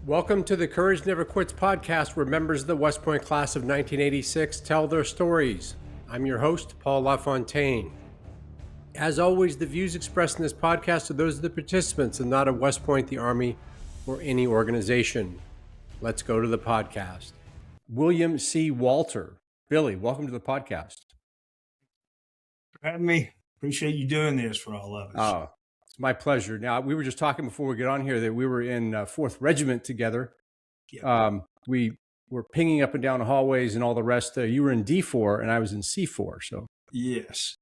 Welcome to the Courage Never Quits podcast, where members of the West Point class of 1986 tell their stories. I'm your host, Paul LaFontaine. As always, the views expressed in this podcast are those of the participants and not of West Point, the Army, or any organization. Let's go to the podcast. William C. Walter. Billy, welcome to the podcast. For having me. Appreciate you doing this for all of us. Oh, it's my pleasure. Now, we were just talking before we get on here that we were in 4th Regiment together. Yep. We were pinging up and down hallways and all the rest. You were in D4 and I was in C4. So Yes,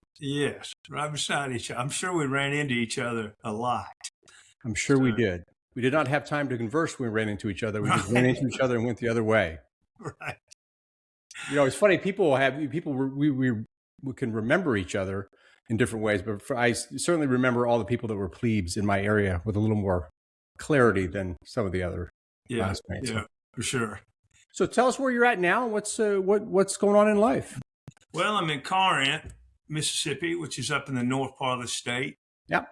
right beside each other. I'm sure we ran into each other a lot. I'm sure we did. We did not have time to converse when we ran into each other. We just ran into each other and went the other way. Right. You know, it's funny. We can remember each other in different ways, but I certainly remember all the people that were plebes in my area with a little more clarity than some of the other classmates. Yeah, for sure. So tell us where you're at now. What's going on in life? Well, I'm in Corinth, Mississippi, which is up in the north part of the state. Yep.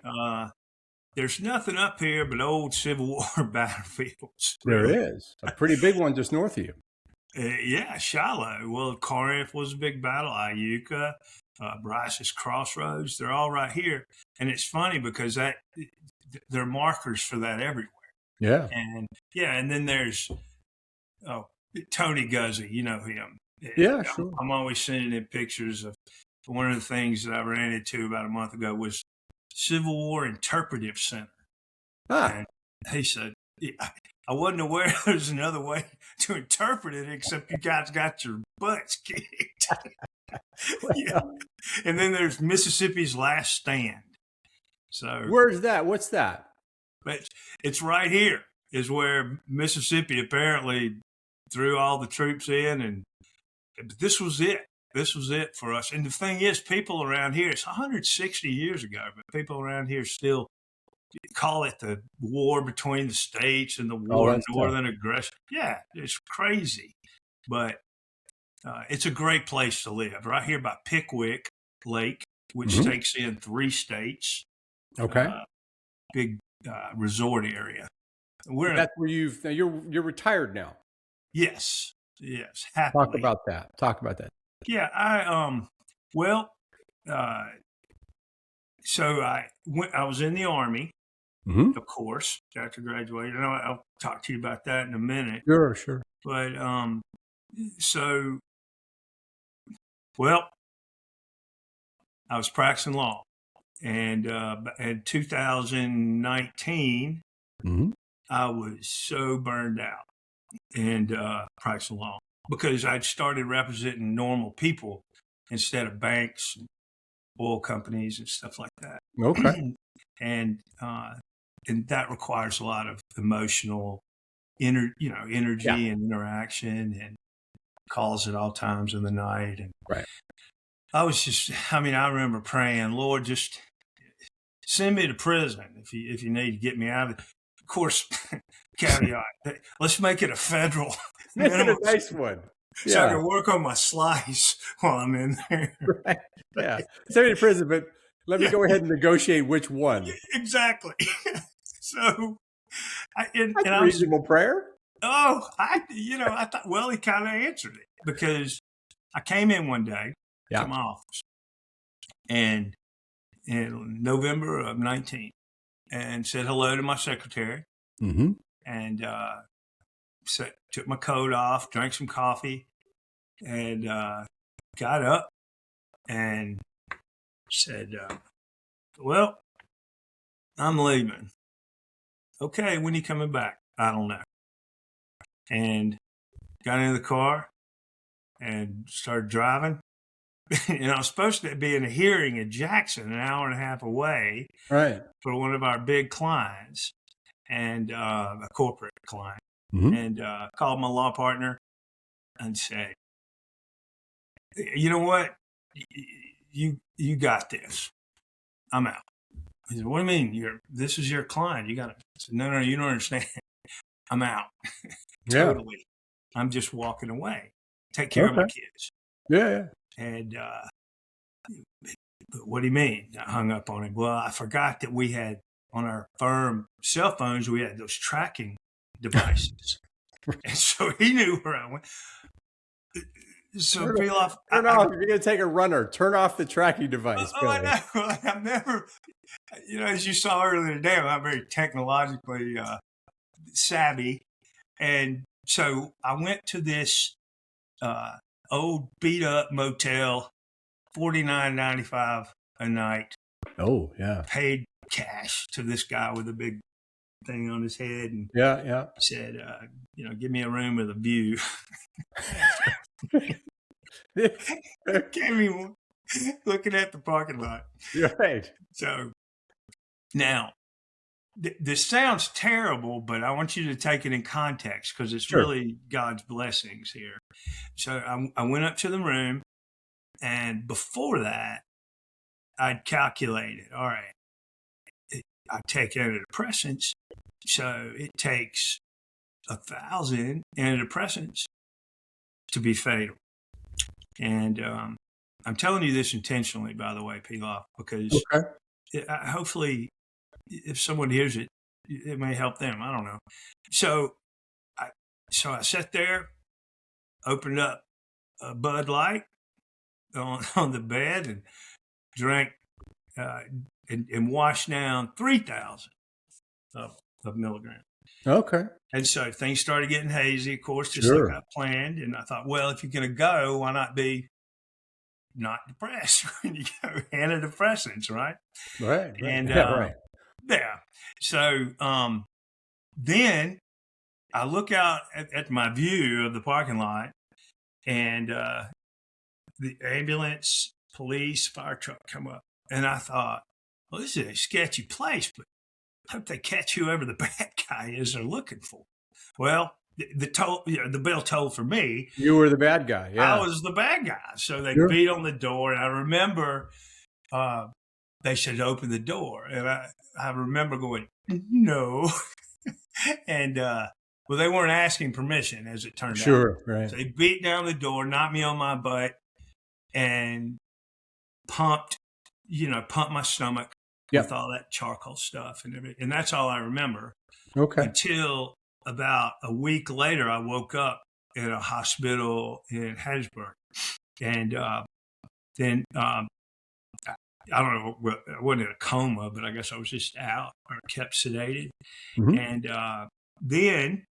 There's nothing up here but old Civil War battlefields. There is a pretty big one just north of you. Yeah, Shiloh. Well, Corinth was a big battle. Iuka, Bryce's Crossroads, they're all right here. And it's funny because there are markers for that everywhere. Yeah. And then there's Tony Guzzi, you know him. Yeah, sure. I'm always sending him pictures of one of the things that I ran into about a month ago was Civil War Interpretive Center. And he said, I wasn't aware there's another way to interpret it except you guys got your butts kicked. Yeah. And then there's Mississippi's Last Stand. So where's that? What's that? But it's right here is where Mississippi apparently threw all the troops in, but this was it. This was it for us. And the thing is, people around here, it's 160 years ago, but people around here still call it the war between the states and the war of northern aggression. Yeah, it's crazy. But it's a great place to live. Right here by Pickwick Lake, which takes in 3 states. Okay. Big resort area. That's where you're retired now. Yes. Happily. Talk about that. Yeah, so I was in the Army, of course, after graduating. I'll talk to you about that in a minute. Sure. But I was practicing law, and in 2019, I was so burned out and practicing law because I'd started representing normal people instead of banks, and oil companies, and stuff like that. Okay. And that requires a lot of emotional energy and interaction, and calls at all times of the night. And right. I remember praying, Lord, just send me to prison if you need to get me out of it. Of course, caveat, let's make it a federal. Make it a nice one. So I can work on my slice while I'm in there. Right. Yeah. Send me to prison, but let me go ahead and negotiate which one. Exactly. So, that's a reasonable prayer. Oh, I thought, well, he kind of answered it because I came in one day to my office and in November of 19 and said hello to my secretary and took my coat off, drank some coffee, and got up and said, well, I'm leaving. Okay, when are you coming back? I don't know. And got into the car and started driving. And I was supposed to be in a hearing in Jackson, an hour and a half away, right, for one of our big clients and a corporate client. And called my law partner and said, you know what? You got this. I'm out. He said, what do you mean? This is your client. You got it. I said, no, you don't understand. I'm out. Totally. I'm just walking away. Take care of my kids. Yeah. And what do you mean? I hung up on him. Well, I forgot that we had on our firm cell phones, we had those tracking devices. And so he knew where I went. So turn Pilaf, off. If you're going to take a runner, turn off the tracking device, I Billy. know. I've never, as you saw earlier today, I'm not very technologically savvy. And so I went to this old beat up motel, $49.95 a night. Oh, yeah. Paid cash to this guy with a big thing on his head, and said, give me a room with a view. Gave me one, looking at the parking lot. Right. So now, this sounds terrible, but I want you to take it in context because it's really God's blessings here. So I went up to the room, and before that, I'd calculated, all right, I take antidepressants, so it takes 1,000 antidepressants to be fatal. And I'm telling you this intentionally, by the way, Pilaf, because hopefully if someone hears it, it may help them. I don't know. So I sat there, opened up a Bud Light on the bed, and drank and washed down 3,000 of milligrams. Okay. And so things started getting hazy, of course, just like I planned. And I thought, well, if you're going to go, why not be not depressed when you go antidepressants, right? Right. And right. Yeah. So then I look out at my view of the parking lot, and the ambulance, police, fire truck come up. And I thought, well, this is a sketchy place, but I hope they catch whoever the bad guy is they're looking for. Well, the bell tolled for me. You were the bad guy. Yeah. I was the bad guy. So they beat on the door, and I remember they said, open the door. And I remember going, no. And, well, they weren't asking permission, as it turned out. Right. So they beat down the door, knocked me on my butt, and pumped my stomach with all that charcoal stuff and everything. And that's all I remember. Okay. Until about a week later, I woke up in a hospital in Hattiesburg. And then I don't know, I wasn't in a coma, but I guess I was just out or kept sedated. Mm-hmm. And then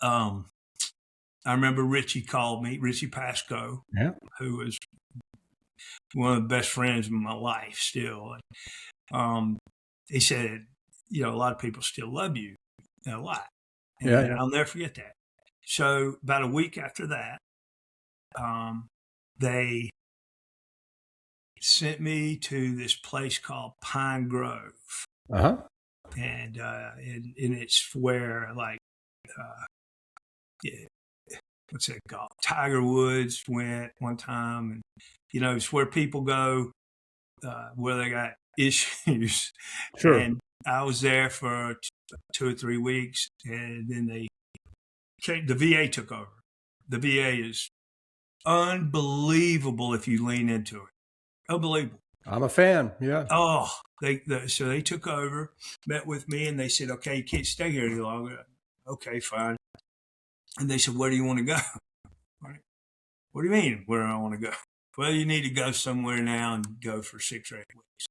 I remember Richie called me, Richie Pasco, who was one of the best friends of my life still. He said, a lot of people still love you a lot. And I'll never forget that. So about a week after that, they sent me to this place called Pine Grove. Uh-huh. And it's where, like, what's that called? Tiger Woods went one time. And, it's where people go where they got issues. Sure. And I was there for 2 or 3 weeks, and then the VA took over. The VA is unbelievable if you lean into it. Unbelievable. I'm a fan. Yeah. Oh, so they took over, met with me, and they said, okay, you can't stay here any longer. Okay, fine. And they said, where do you want to go? What do you mean, where do I want to go? Well, you need to go somewhere now and go for 6 or 8 weeks.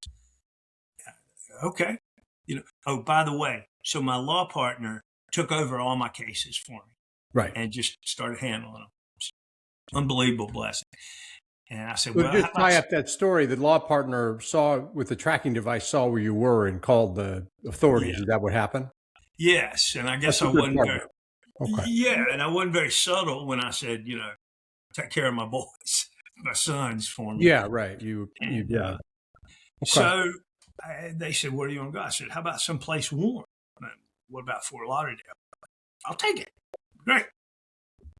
Okay. Oh, by the way, so my law partner took over all my cases for me. Right. And just started handling them. Unbelievable blessing. And I said, well, just tie up that story. The law partner saw with the tracking device, saw where you were and called the authorities. Yeah. Is that what happened? Yes. And I guess I wasn't very, and I wasn't very subtle when I said, take care of my boys, my sons for me. Yeah, right. Okay. So they said, where do you want to go? I said, how about someplace warm? What about Fort Lauderdale? I'll take it. Great.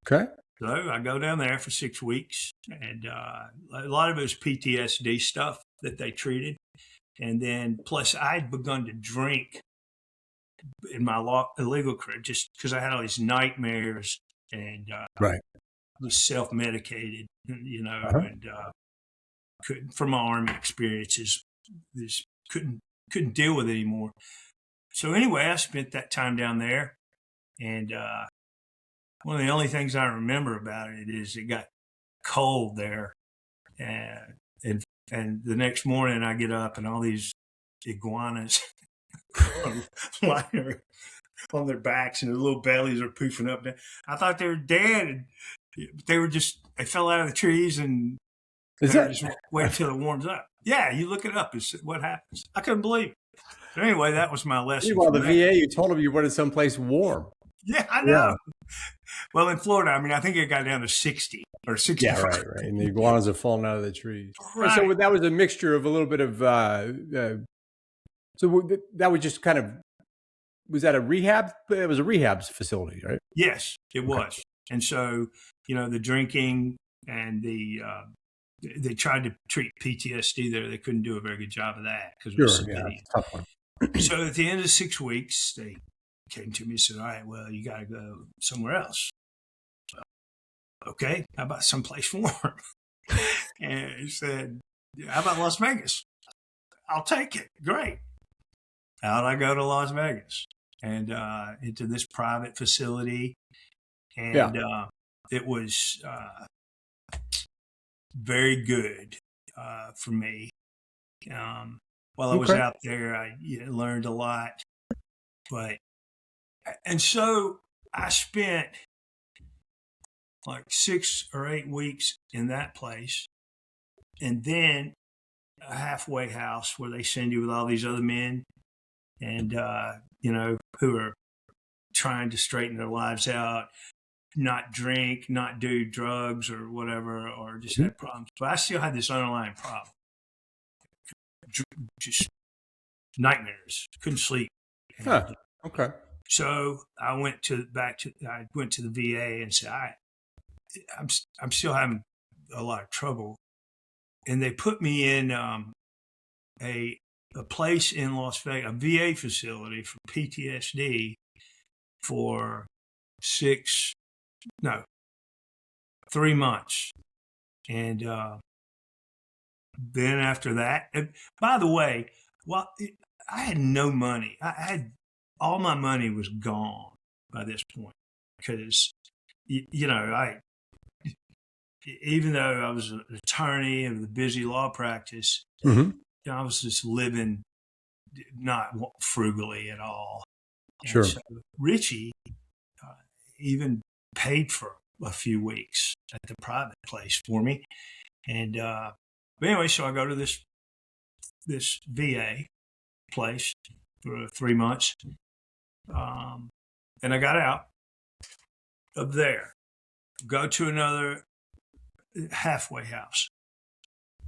Okay. So I go down there for 6 weeks, and a lot of it was PTSD stuff that they treated. And then plus I had begun to drink in my illegal career just because I had all these nightmares and was self-medicated, and from my Army experiences, couldn't deal with it anymore. So anyway, I spent that time down there, And one of the only things I remember about it is it got cold there. And the next morning I get up and all these iguanas lying on their backs and their little bellies are poofing up. I thought they were dead. And they fell out of the trees and just wait till it warms up. Yeah, you look it up. It's what happens. I couldn't believe it. But anyway, that was my lesson. Meanwhile, the VA, you told them you wanted someplace warm. Yeah, I know. Yeah. Well, in Florida, I mean, I think it got down to 60 or 65. Yeah, right. And the iguanas are falling out of the trees. Right. So that was a mixture of a little bit of, so that was just kind of, was that a rehab? It was a rehab facility, right? Yes, it was. And so, the drinking and they tried to treat PTSD there. They couldn't do a very good job of that because it was it's a tough one. So at the end of 6 weeks, they came to me and said, all right, well, you got to go somewhere else. Well, okay, how about someplace warm? And he said, how about Las Vegas? I'll take it. Great. Out I go to Las Vegas and into this private facility. And it was very good for me. While I was out there, I learned a lot. And so I spent like 6 or 8 weeks in that place. And then a halfway house where they send you with all these other men and, who are trying to straighten their lives out, not drink, not do drugs or whatever, or just have problems. But I still had this underlying problem. Just nightmares. Couldn't sleep. Okay. So I went to the VA and said, I'm still having a lot of trouble. And they put me in a place in Las Vegas, a VA facility for PTSD for 3 months. And then after that, and by the way, I had no money. All my money was gone by this point because, even though I was an attorney of the busy law practice, I was just living not frugally at all. Sure. And so Richie even paid for a few weeks at the private place for me. And but anyway, so I go to this VA place for 3 months. And I got out of there, go to another halfway house.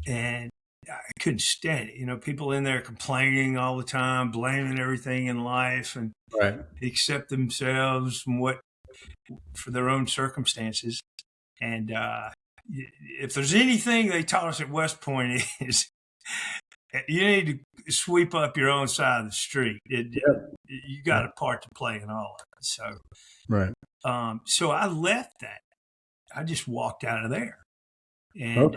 And I couldn't stand it. People in there complaining all the time, blaming everything in life and accept themselves for their own circumstances. And if there's anything they taught us at West Point is you need to sweep up your own side of the street. You got a part to play in all of it. So, so I left that. I just walked out of there. And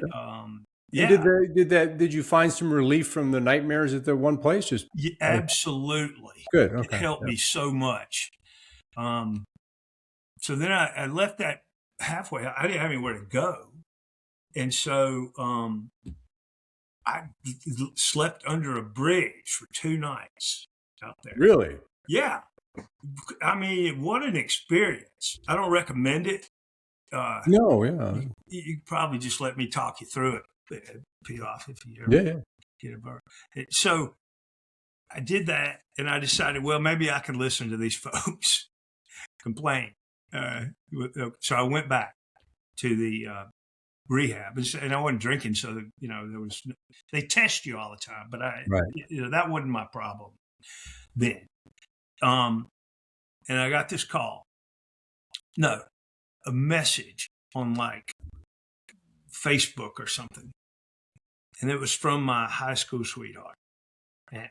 did you find some relief from the nightmares at the one place? Absolutely. Good. Okay. It helped me so much. So then I left that halfway. I didn't have anywhere to go. And so I slept under a bridge for 2 nighs out there. Really? Yeah. I mean, what an experience. I don't recommend it. No, yeah. You probably just let me talk you through it. Pee off if you ever get a burn. So I did that, and I decided, well, maybe I can listen to these folks complain. So I went back to the rehab, and I wasn't drinking, so they test you all the time, but that wasn't my problem then. And I got this call. No, a message on like Facebook or something. And it was from my high school sweetheart,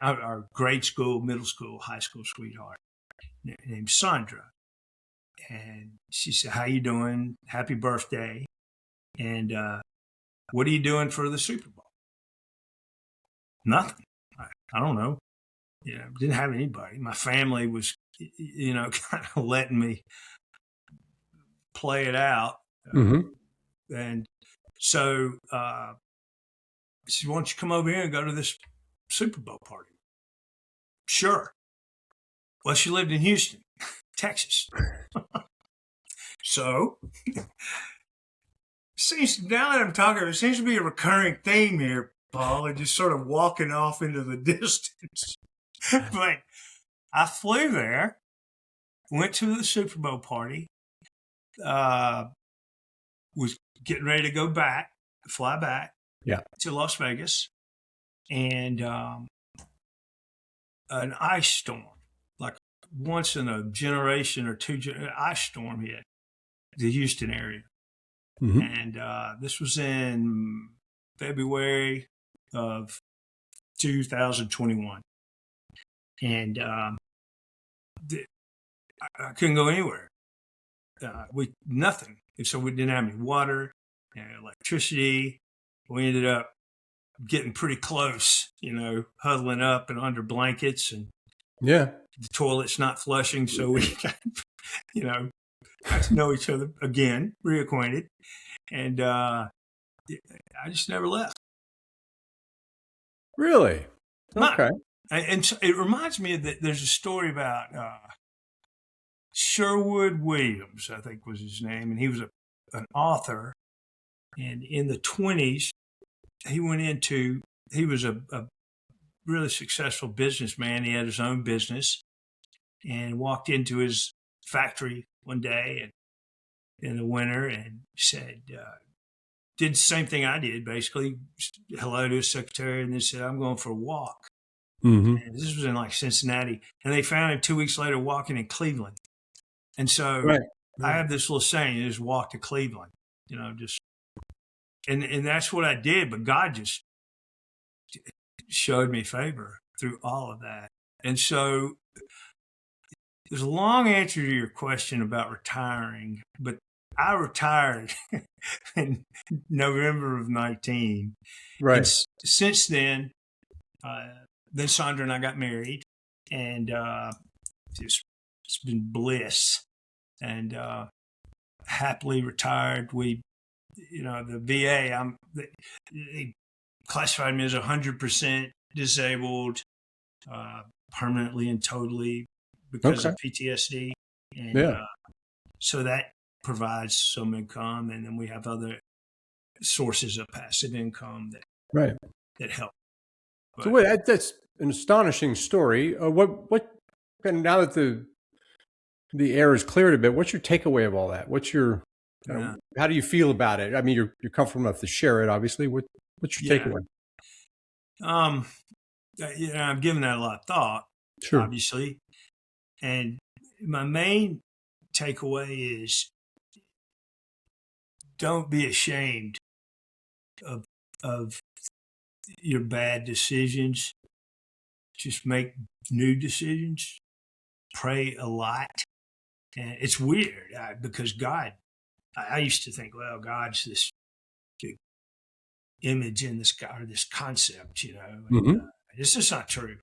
our grade school, middle school, high school sweetheart named Sandra. And she said, how you doing? Happy birthday. And what are you doing for the Super Bowl? Nothing. I don't know. Didn't have anybody. My family was kind of letting me play it out. And so he said, "Why don't you come over here and go to this Super Bowl party?" Sure. Well, she lived in Houston, Texas. So, now that I'm talking, it seems to be a recurring theme here, Paul, and just sort of walking off into the distance. But I flew there, went to the Super Bowl party, was getting ready to go back, fly back to Las Vegas, and an ice storm, like once in a generation or two, ice storm hit the Houston area. And this was in February of 2021. And I couldn't go anywhere. Nothing. And so we didn't have any water and electricity. We ended up getting pretty close, huddling up and under blankets, and the toilet's not flushing. So we got to know each other again, reacquainted. And I just never left. Really? Okay. And so it reminds me that there's a story about Sherwood Williams, I think was his name, and he was an author. And in the 1920s, he was a really successful businessman. He had his own business and walked into his factory one day and in the winter and said, did the same thing I did, basically, hello to his secretary, and then said, "I'm going for a walk." And this was in Cincinnati. And they found him 2 weeks later walking in Cleveland. And so I have this little saying, just walk to Cleveland, and that's what I did. But God just showed me favor through all of that. And so there's a long answer to your question about retiring, but I retired in November of 19. Right. And since then Sandra and I got married, and it's been bliss, and happily retired. We, the VA, they classified me as 100% disabled, permanently and totally because of PTSD. And so that provides some income, and then we have other sources of passive income that help. But, so wait, that's an astonishing story. What now that the air is cleared a bit, what's your takeaway of all that? What's your how do you feel about it? I mean, you're comfortable enough to share it, obviously. What's your takeaway? I've given that a lot of thought, obviously, and my main takeaway is don't be ashamed of your bad decisions. Just make new decisions. Pray a lot. And it's weird because God, I used to think, well, God's this big image in the sky, or this concept, and, it's just not true.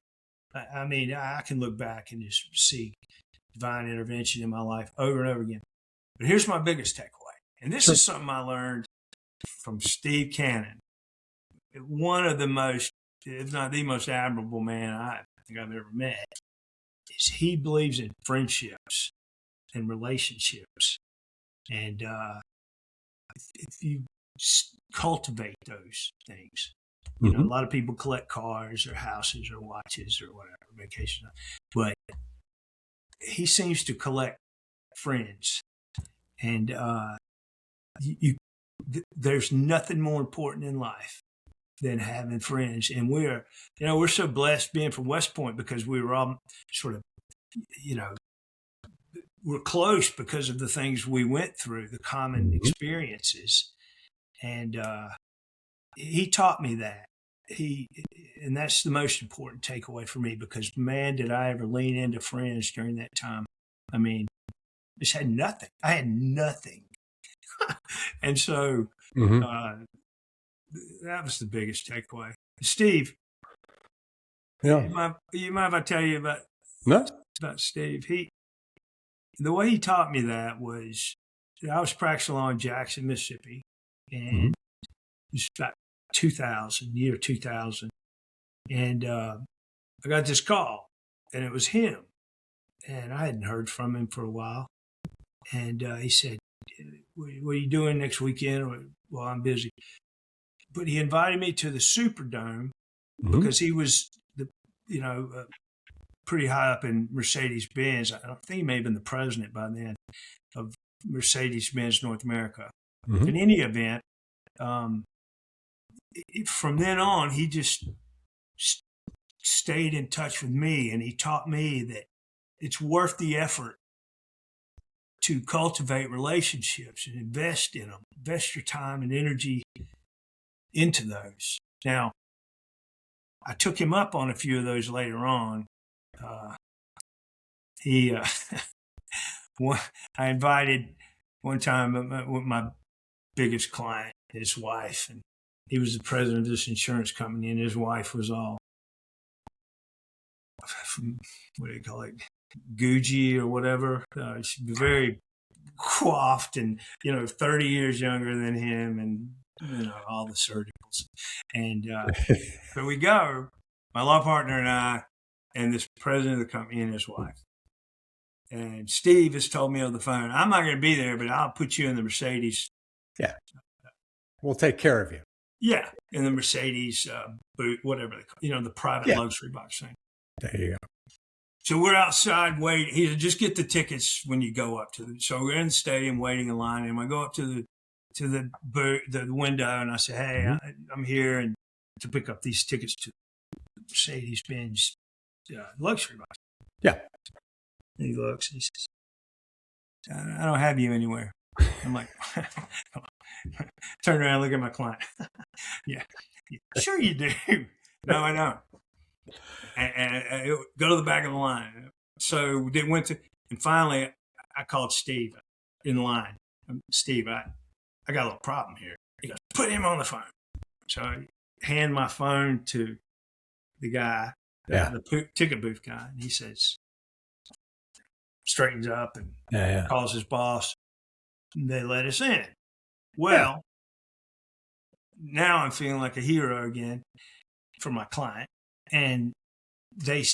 I mean, I can look back and just see divine intervention in my life over and over again. But here's my biggest takeaway. And this is something I learned from Steve Cannon, one of the most, if not the most admirable man I think I've ever met, is he believes in friendships and relationships. And if you cultivate those things, a lot of people collect cars or houses or watches or whatever, vacation, but he seems to collect friends. And there's nothing more important in life than having friends. And we're so blessed being from West Point because we were all sort of, we're close because of the things we went through, the common experiences. And he taught me that. And that's the most important takeaway for me, because man, did I ever lean into friends during that time. I mean, just had nothing. I had nothing. And so that was the biggest takeaway. Steve, you mind if I tell you about about Steve. The way he taught me that was, I was practicing law in Jackson, Mississippi, and it was about 2000, year 2000. And I got this call, and it was him. And I hadn't heard from him for a while. And he said, what are you doing next weekend? Well, I'm busy. But he invited me to the Superdome because he was, pretty high up in Mercedes-Benz. I think he may have been the president by then of Mercedes-Benz North America. In any event, from then on, he just stayed in touch with me, and he taught me that it's worth the effort to cultivate relationships and invest in them, invest your time and energy into those. Now, I took him up on a few of those later on. I invited one time my biggest client, his wife, and he was the president of this insurance company, and his wife was all, what do you call it, Gucci or whatever. She'd be very coiffed and, 30 years younger than him, and, all the surgicals. And so we go, my law partner and I, and this president of the company and his wife. And Steve has told me on the phone, I'm not going to be there, but I'll put you in the Mercedes. Yeah. We'll take care of you. Yeah. In the Mercedes boot, whatever they call it, the private luxury box thing. There you go. So we're outside waiting. He said, just get the tickets when you go up to them. So we're in the stadium waiting in line. And I go up to the booth, the window, and I say, hey, I'm here and to pick up these tickets to Mercedes-Benz luxury box. Yeah. And he looks and he says, I don't have you anywhere. I'm like, turn around and look at my client. Yeah. Sure you do. No, I don't. And go to the back of the line. So they went to, and finally I called Steve in line. Steve, I got a little problem here. He goes, put him on the phone. So I hand my phone to the guy, the ticket booth guy, and he says, straightens up and calls his boss. And they let us in. Well, now I'm feeling like a hero again for my client. And they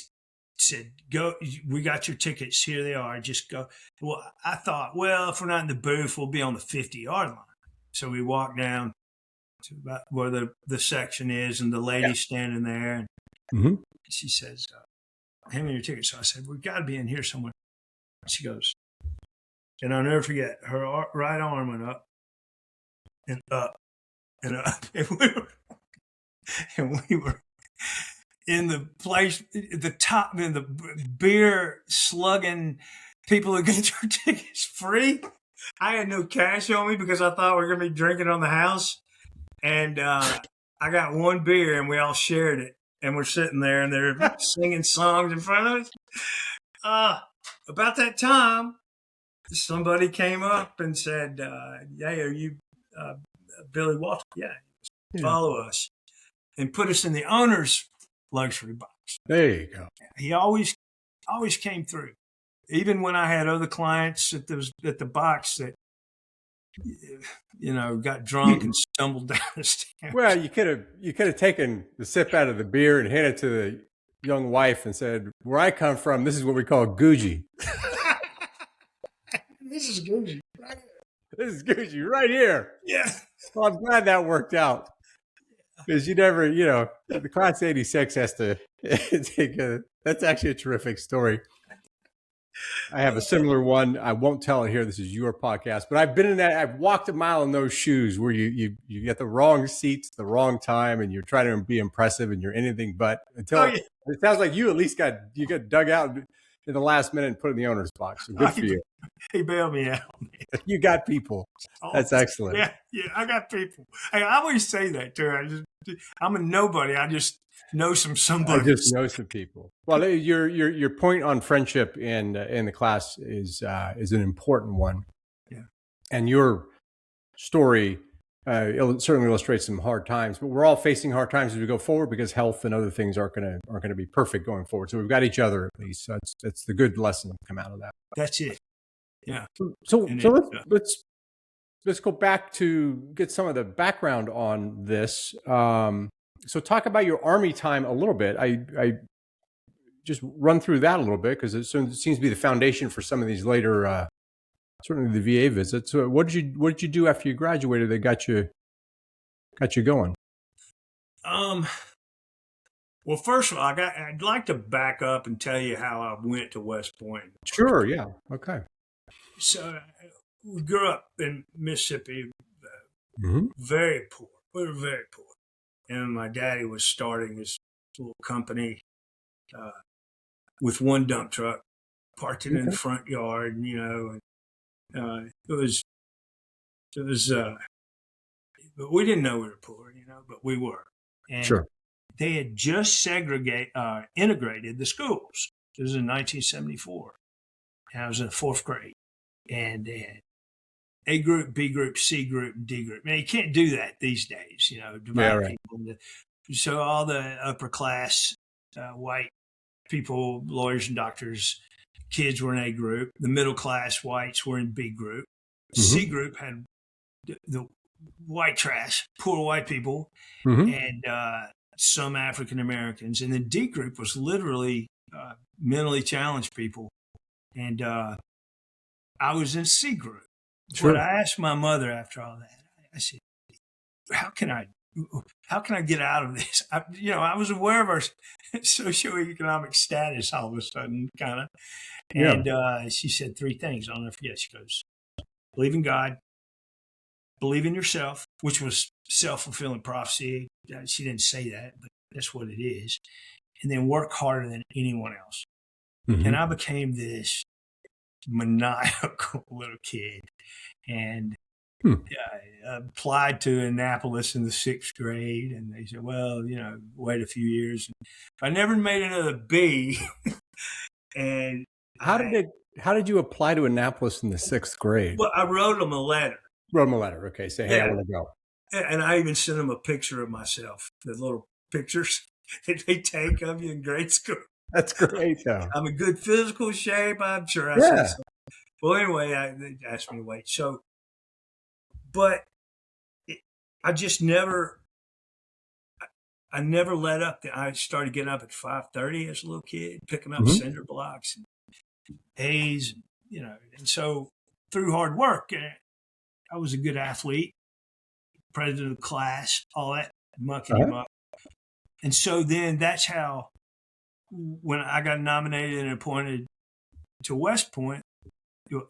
said, go, we got your tickets. Here they are. Just go. Well, I thought, well, if we're not in the booth, we'll be on the 50-yard line. So we walked down to about where the section is, and the lady's standing there. And she says, hand me your ticket. So I said, we've got to be in here somewhere. She goes, and I'll never forget, her right arm went up and up and up. And we were in the place, the top, in the beer slugging people who get your tickets free. I had no cash on me because I thought we were going to be drinking on the house. And I got one beer and we all shared it. And we're sitting there and they're singing songs in front of us. About that time, somebody came up and said, hey, are you Billy Walter? Yeah. Follow us. And put us in the owner's luxury box. There you go. He always came through. Even when I had other clients at the box that, got drunk and stumbled down the stairs. Well, you could have taken the sip out of the beer and handed it to the young wife and said, where I come from, this is what we call Gucci. This is Gucci. Right here. This is Gucci right here. Yeah. Well, I'm glad that worked out. Because you never, the Class 86 has to take that's actually a terrific story. I have a similar one. I won't tell it here. This is your podcast, but I've been in that. I've walked a mile in those shoes where you get the wrong seats, the wrong time, and you're trying to be impressive and you're anything but until it sounds like you at least got dug out in the last minute and put in the owner's box. So good for you. He bailed me out. You got people. That's excellent. Yeah, I got people. I always say that too. I'm a nobody. I just know somebody. I just know some people. Well, your point on friendship in the class is an important one. Yeah. And your story it certainly illustrates some hard times, but we're all facing hard times as we go forward because health and other things aren't going to be perfect going forward. So we've got each other at least. So that's the good lesson to come out of that. That's it. Yeah. So let's go back to get some of the background on this. So talk about your Army time a little bit. I just run through that a little bit because it seems to be the foundation for some of these later, certainly the VA visits. So what did you do after you graduated that got you going? Well, first of all, I'd like to back up and tell you how I went to West Point. Sure. Yeah. Okay. So we grew up in Mississippi, Mm-hmm. very poor. We were very poor. And my daddy was starting his little company with one dump truck, parked it in the front yard, and, it was, but we didn't know we were poor, but we were. And Sure. they had just integrated the schools. This was in 1974. And I was in the fourth grade. And they had A group, B group, C group, D group. Now, you can't do that these days, divide people into. So all the upper class white people, lawyers and doctors, kids were in A group. The middle class whites were in B group. Mm-hmm. C group had the white trash, poor white people, and some African Americans. And then D group was literally mentally challenged people. And I was in C group. Sure. But I asked my mother after all that, I said, how can I get out of this? I was aware of our socioeconomic status all of a sudden, kind of. And she said three things. I'll never forget. She goes, believe in God, believe in yourself, which was self-fulfilling prophecy. She didn't say that, but that's what it is. And then work harder than anyone else. Mm-hmm. And I became this maniacal little kid. And I applied to Annapolis in the sixth grade. And they said, well, wait a few years. I never made another B. And how did you apply to Annapolis in the sixth grade? Well, I wrote them a letter. Okay. Say, hey, I want to go. And I even sent them a picture of myself, the little pictures that they take of you in grade school. That's great, though. I'm in good physical shape. I'm sure I said so. Well, anyway, they asked me to wait. So, but I just never, I never let up. I started getting up at 5:30 as a little kid, picking up cinder blocks and A's, and so through hard work, I was a good athlete, president of the class, all that mucking him up. And so then that's how, when I got nominated and appointed to West Point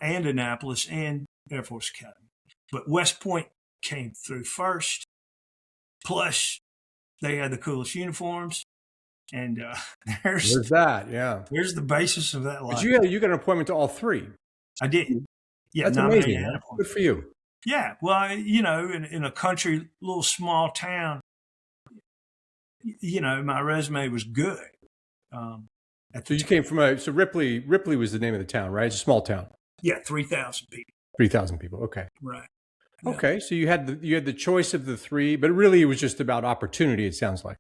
and Annapolis and Air Force Academy, but West Point came through first. Plus, they had the coolest uniforms, and there's that. Yeah, there's the basis of that life. But you got an appointment to all three. I did. Yeah, that's amazing. Good for you. Yeah, well, in a country, little small town, my resume was good. So you came from Ripley was the name of the town, right? It's a small town. Yeah, 3,000 people. 3,000 people. Okay. Right. Okay, yeah. So you had the choice of the three, but really it was just about opportunity. It sounds like.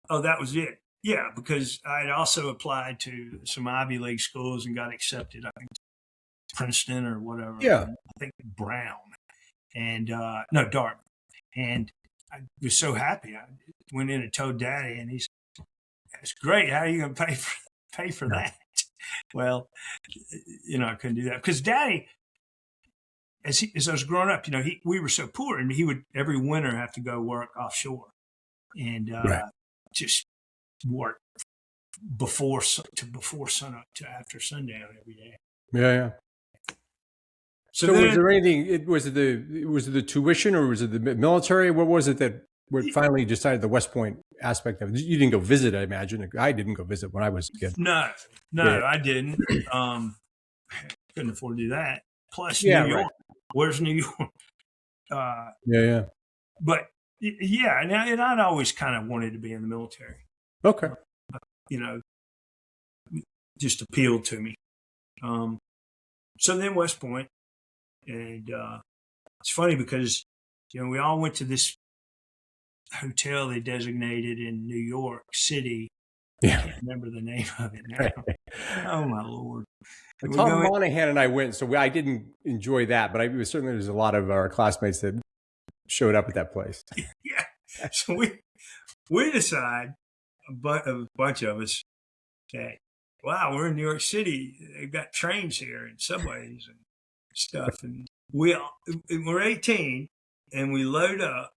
Oh, that was it. Yeah, because I had also applied to some Ivy League schools and got accepted. I think Princeton or whatever. Yeah. I think Brown, and Dartmouth. And I was so happy. I went in and told Daddy, and he said, "That's great. How are you going to pay for that?" Well, I couldn't do that because Daddy, as I was growing up, we were so poor, and he would every winter have to go work offshore, and just work before sunup to after sundown every day. Yeah. So was there anything? Was it the tuition or was it the military? What was it that finally decided the West Point aspect of it? You didn't go visit, I imagine. I didn't go visit when I was a kid. No, I didn't. Couldn't afford to do that. Plus, New York. Right. Where's New York? Yeah. But and I'd always kind of wanted to be in the military. Okay. Just appealed to me. So then West Point, and it's funny because we all went to this hotel they designated in New York City. Yeah. I can't remember the name of it now. Oh my Lord. Tom Monahan and I went, so I didn't enjoy that, but certainly there's a lot of our classmates that showed up at that place. Yeah. So we decide, a bunch of us, that, wow, we're in New York City. They've got trains here and subways and stuff. And we're 18 and we load up,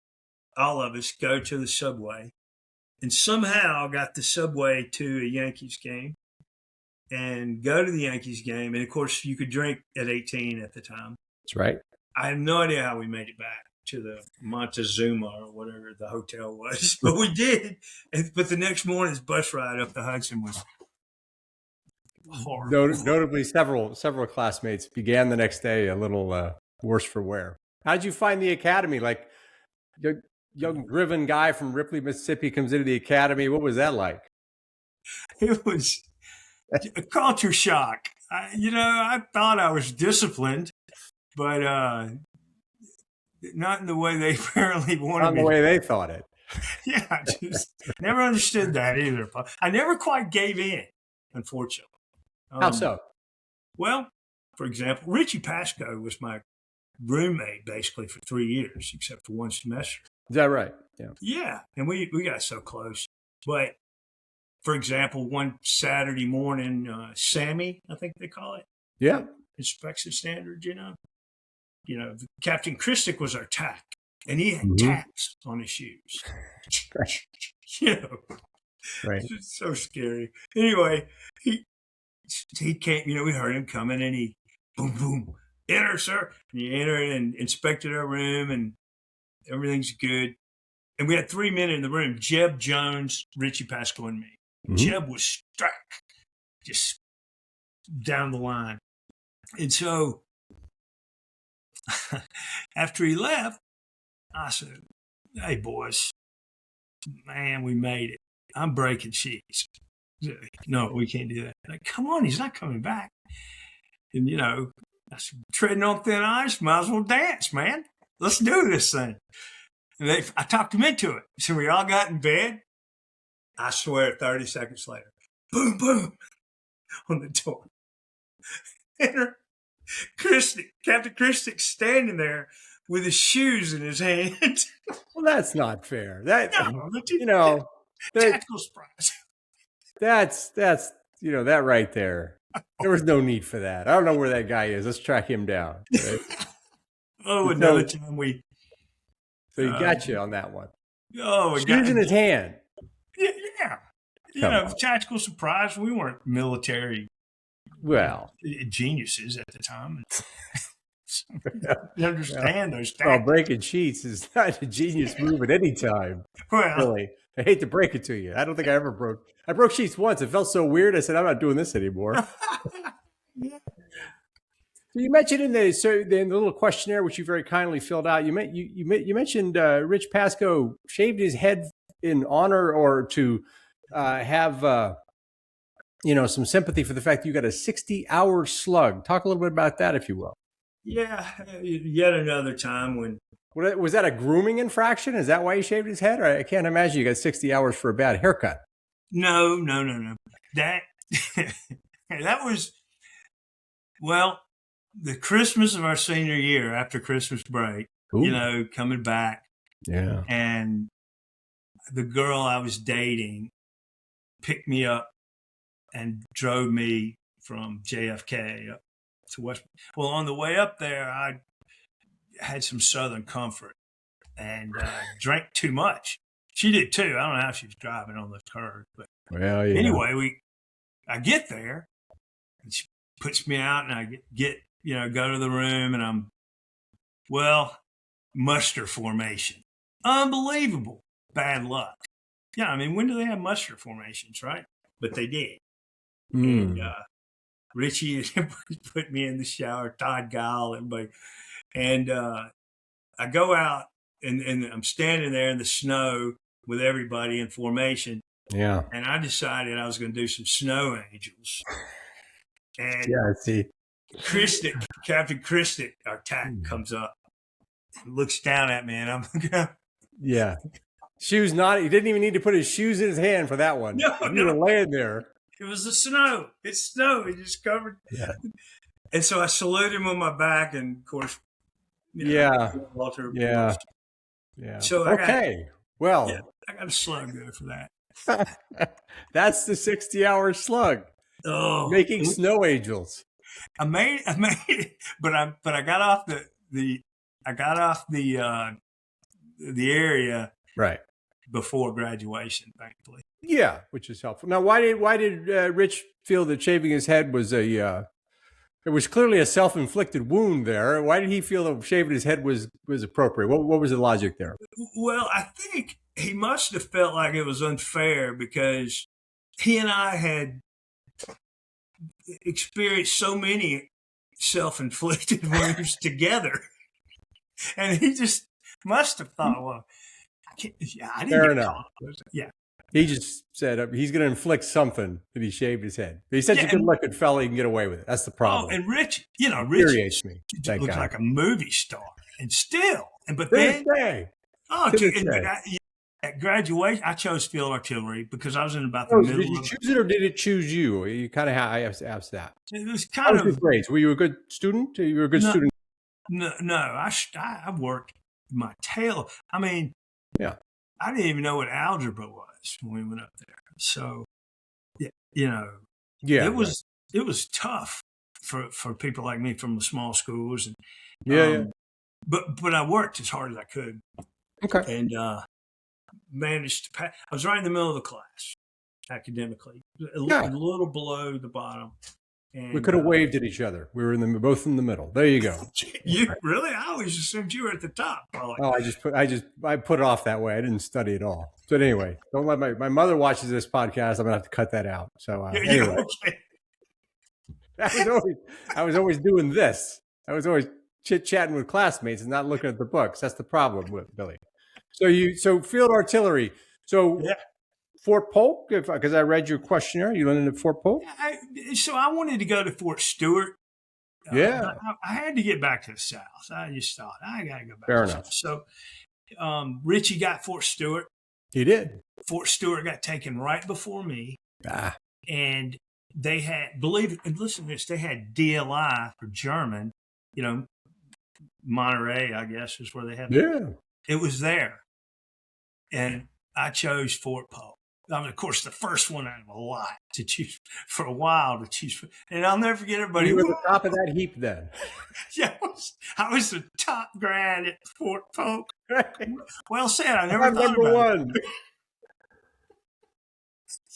all of us go to the subway and somehow got the subway to a Yankees game and go to the Yankees game. And of course you could drink at 18 at the time. That's right. I have no idea how we made it back to the Montezuma or whatever the hotel was, but we did. But the next morning's bus ride up the Hudson was horrible. Notably, several classmates began the next day a little worse for wear. How did you find the academy? Like, the young driven guy from Ripley, Mississippi comes into the academy. What was that like? It was a culture shock. I thought I was disciplined, but not in the way they apparently wanted me. Not the way they thought it. Yeah, I just never understood that either. I never quite gave in, unfortunately. How so? Well, for example, Richie Pascoe was my roommate basically for 3 years, except for one semester. Is that right? Yeah. Yeah, and we got so close. But, for example, one Saturday morning, Sammy, I think they call it. Yeah. Inspection standards, Captain Christic was our tack, and he had taps on his shoes. Right. It's so scary. Anyway, he came, we heard him coming, and he, boom, boom, enter, sir. And he entered and inspected our room, and everything's good. And we had 3 men in the room, Jeb Jones, Richie Pascoe, and me. Jeb was struck just down the line. And so after he left, I said, hey, boys, man, we made it. I'm breaking sheets. No, we can't do that. Like, come on, he's not coming back. And, I said, treading on thin ice, might as well dance, man. Let's do this thing. And I talked him into it. So we all got in bed. I swear, 30 seconds later, boom, boom, on the door. Enter Captain Christic standing there with his shoes in his hand. Well, that's not fair. Tactical surprise. That's that right there. There was no need for that. I don't know where that guy is. Let's track him down. Right? Another time we. So he got you on that one. Oh, shoes in his hand. Yeah. Tactical surprise. We weren't military. Geniuses at the time. You understand those tactics. Well, breaking sheets is not a genius move at any time. Well, really, I hate to break it to you. I don't think I ever broke. I broke sheets once. It felt so weird. I said, I'm not doing this anymore. Yeah. So you mentioned in the little questionnaire, which you very kindly filled out, you mentioned Rich Pascoe shaved his head in honor or to have some sympathy for the fact that you got a 60-hour slug. Talk a little bit about that, if you will. Yeah, yet another time when. Was that a grooming infraction? Is that why he shaved his head? Or I can't imagine you got 60 hours for a bad haircut. No. That was, well, the Christmas of our senior year after Christmas break, coming back. Yeah. And the girl I was dating picked me up and drove me from JFK up to West. Well, on the way up there, I had some Southern Comfort and drank too much. She did too. I don't know how she was driving on the curve, but anyway, I get there and she puts me out and I get go to the room and I'm, muster formation. Unbelievable. Bad luck. Yeah, I mean, when do they have muster formations, right? But they did. And Richie put me in the shower, Todd Gile, everybody. And I go out and I'm standing there in the snow with everybody in formation. Yeah. And I decided I was going to do some snow angels. And I see. Captain Christic, our tack, comes up looks down at me, and I'm Yeah. Shoes not. He didn't even need to put his shoes in his hand for that one. no, You were laying there. It was the snow. It's snow. It just covered. Yeah. And so I saluted him on my back, and of course, Walter. Yeah. Yeah. So okay. Well, I got a slug there for that. That's the 60-hour slug. Oh, making snow angels. I made it, but I got off the area right before graduation, thankfully. Yeah, which is helpful. Now, why did Rich feel that shaving his head was it was clearly a self-inflicted wound there? Why did he feel that shaving his head was appropriate? What was the logic there? Well, I think he must have felt like it was unfair because he and I had experienced so many self-inflicted wounds together, and he just must have thought, well, I didn't Fair enough. Yeah. He just said he's going to inflict something that he shaved his head. But he's such a good-looking fella, he can get away with it. That's the problem. Oh, and Rich infuriates me. Looks like a movie star, and still, but at graduation, I chose field artillery because I was in about the middle. Did you choose it or did it choose you? You kind of I asked that. It was kind of grades. Were you a good student? You were a good student. No, I worked my tail. I mean, yeah, I didn't even know what algebra was when we went up there. So, it was tough for people like me from the small schools, and But I worked as hard as I could. Okay, and managed to pass. I was right in the middle of the class academically, a little below the bottom. And we could have waved at each other. We were both in the middle. There you go. Really? I always assumed you were at the top. Oh, I put it off that way. I didn't study at all. But anyway, don't let my mother watches this podcast. I'm gonna have to cut that out. So anyway, okay. I was always doing this. I was always chit chatting with classmates and not looking at the books. That's the problem with Billy. So field artillery. So. Yeah. Fort Polk, because I read your questionnaire. You landed at Fort Polk? So I wanted to go to Fort Stewart. I had to get back to the South. I just thought, I got to go back Fair to enough. the South. So Richie got Fort Stewart. He did. Fort Stewart got taken right before me. And they had, listen to this, they had DLI for German. Monterey, I guess, is where they had it. It was there. And I chose Fort Polk. I mean, of course, the first one out of a lot to choose for a while to choose for. And I'll never forget everybody. You were at the top of that heap then. Yeah, I was the top grad at Fort Polk. Well said. I never thought number about one. It.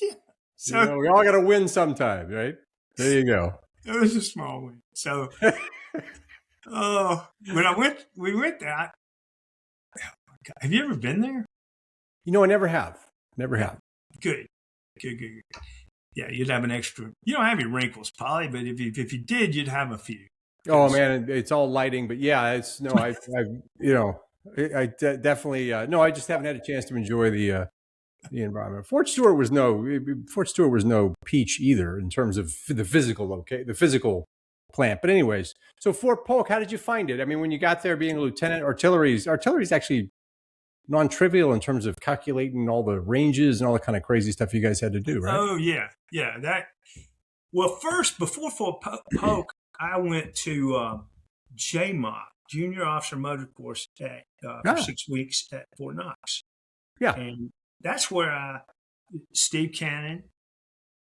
Yeah. So we all got to win sometime, right? There you go. It was a small win. So, when we went there. Have you ever been there? I never have. Never have. Good. Yeah, you'd have an extra. You don't have your wrinkles, Polly, but if you did, you'd have a few. Oh man, it's all lighting, but yeah, it's no. I definitely no. I just haven't had a chance to enjoy the environment. Fort Stewart was no peach either in terms of the physical plant. But anyways, so Fort Polk, how did you find it? I mean, when you got there, being a lieutenant, artillery's actually non-trivial in terms of calculating all the ranges and all the kind of crazy stuff you guys had to do, right? Oh yeah. First, before Fort Polk, I went to JMOC, Junior Officer Motor Course, for 6 weeks at Fort Knox. Yeah, and that's where Steve Cannon,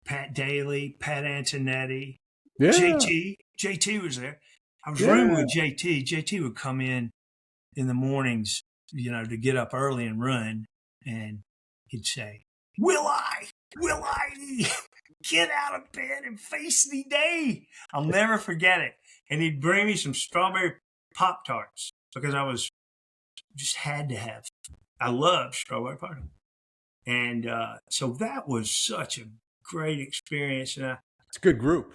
Pat Daly, Pat Antonetti, JT was there. I was rooming with JT. JT would come in the mornings, to get up early and run. And he'd say, Will I get out of bed and face the day? I'll never forget it. And he'd bring me some strawberry Pop-Tarts because I loved strawberry Pop-Tarts. And so that was such a great experience. And it's a good group.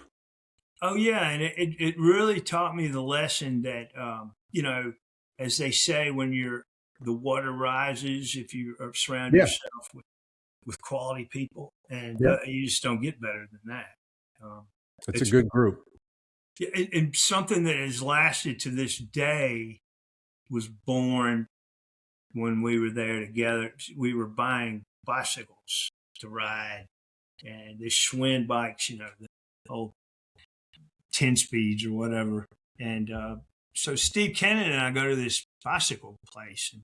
Oh, yeah. And it really taught me the lesson that, as they say, when the water rises, if you surround yourself with quality people, and you just don't get better than that. It's a good group. And something that has lasted to this day was born when we were there together. We were buying bicycles to ride, and the Schwinn bikes, the old 10 speeds or whatever. And so Steve Kennan and I go to this bicycle place, and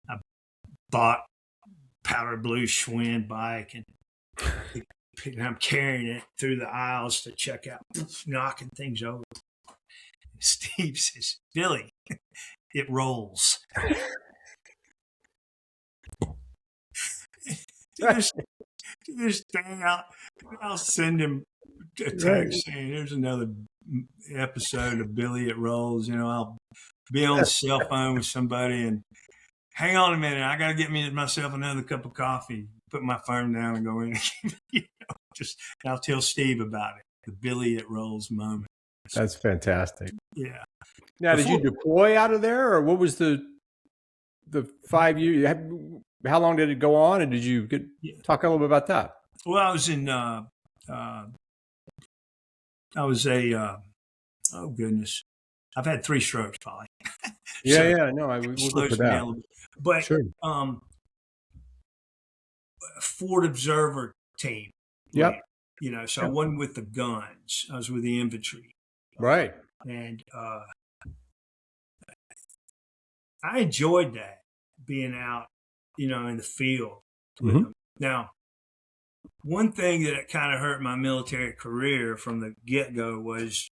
I bought powder blue Schwinn bike, and I'm carrying it through the aisles to check out, knocking things over. Steve says, "Billy, it rolls." This thing, I'll send him a text saying, "There's another episode of Billy, it rolls." I'll be on the cell phone with somebody and hang on a minute, I got to get myself another cup of coffee, put my phone down and go in. I'll tell Steve about it. The Billy, it rolls moment. That's fantastic. Yeah. Now, did you deploy out of there, or what was the 5 years? How long did it go on, and did you talk a little bit about that? Well, I was in. Oh goodness, I've had 3 strokes, probably. No, we'll go for that. But sure. Ford Observer team. Yep. So I wasn't with the guns. I was with the infantry. Right. And I enjoyed that, being out, in the field with them. Now, one thing that kind of hurt my military career from the get-go was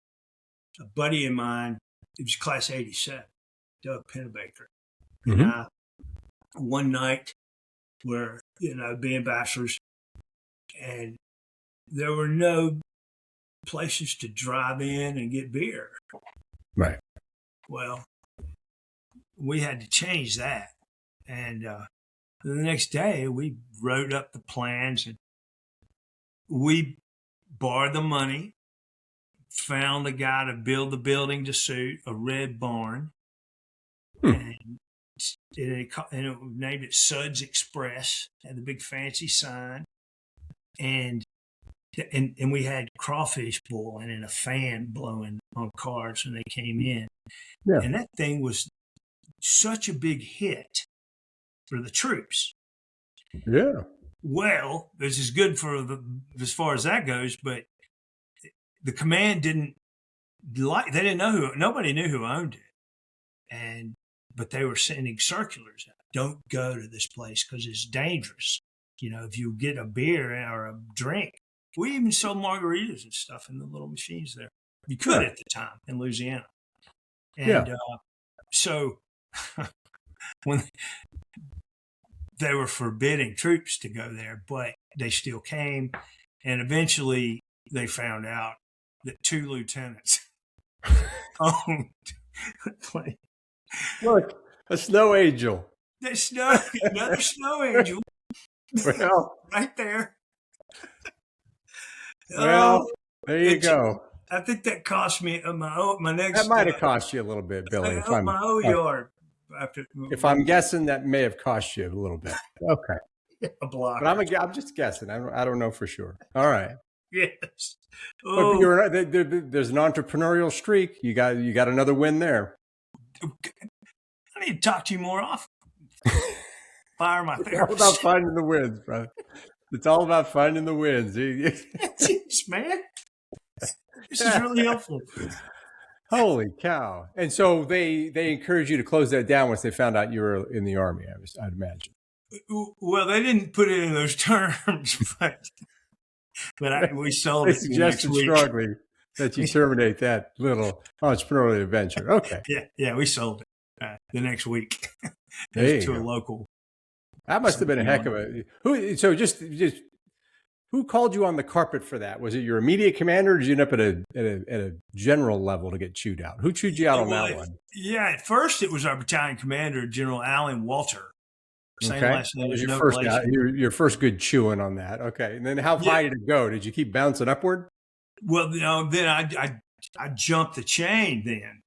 a buddy of mine. It was Class 87, Doug Pennebaker. And one night, we're being bachelors, and there were no places to drive in and get beer. Right. Well, we had to change that. And the next day, we wrote up the plans, and we borrowed the money, found a guy to build the building to suit, a red barn, and it named it Suds Express, had the big fancy sign, and we had crawfish boiling and a fan blowing on cars when they came in. Yeah. And that thing was such a big hit for the troops. Yeah. Well, this is good as far as that goes, but the command didn't nobody knew who owned it. But they were sending circulars out. Don't go to this place because it's dangerous. If you get a beer or a drink, we even sold margaritas and stuff in the little machines there. You could at the time in Louisiana. And so when they were forbidding troops to go there, but they still came. And eventually they found out that 2 lieutenants owned the place. Look, a snow angel. Another snow angel. Well, right there. Well, there you go. I think that cost me my next. That might have cost you a little bit, Billy. My whole yard. If I'm guessing, that may have cost you a little bit. Okay. A block. But I'm just guessing. I don't know for sure. All right. Yes. Oh. There's an entrepreneurial streak. You got another win there. I need to talk to you more often. Fire my therapist. It's all about finding the wins, bro. It's all about finding the wins. Jeez, man. This is really helpful. Holy cow. And so they encouraged you to close that down once they found out you were in the Army, I'd imagine. Well, they didn't put it in those terms, but we sold it. They suggested strongly that you terminate that little entrepreneurial adventure. Okay. Yeah, we sold it the next week to a local. That must have been a heck of a. Who called you on the carpet for that? Was it your immediate commander, or did you end up at a general level to get chewed out? Who chewed you out on that one? Yeah, at first it was our battalion commander, General Alan Walter. Same last name. Was your first good chewing on that. Okay, and then how high did it go? Did you keep bouncing upward? Well, then I jumped the chain. Then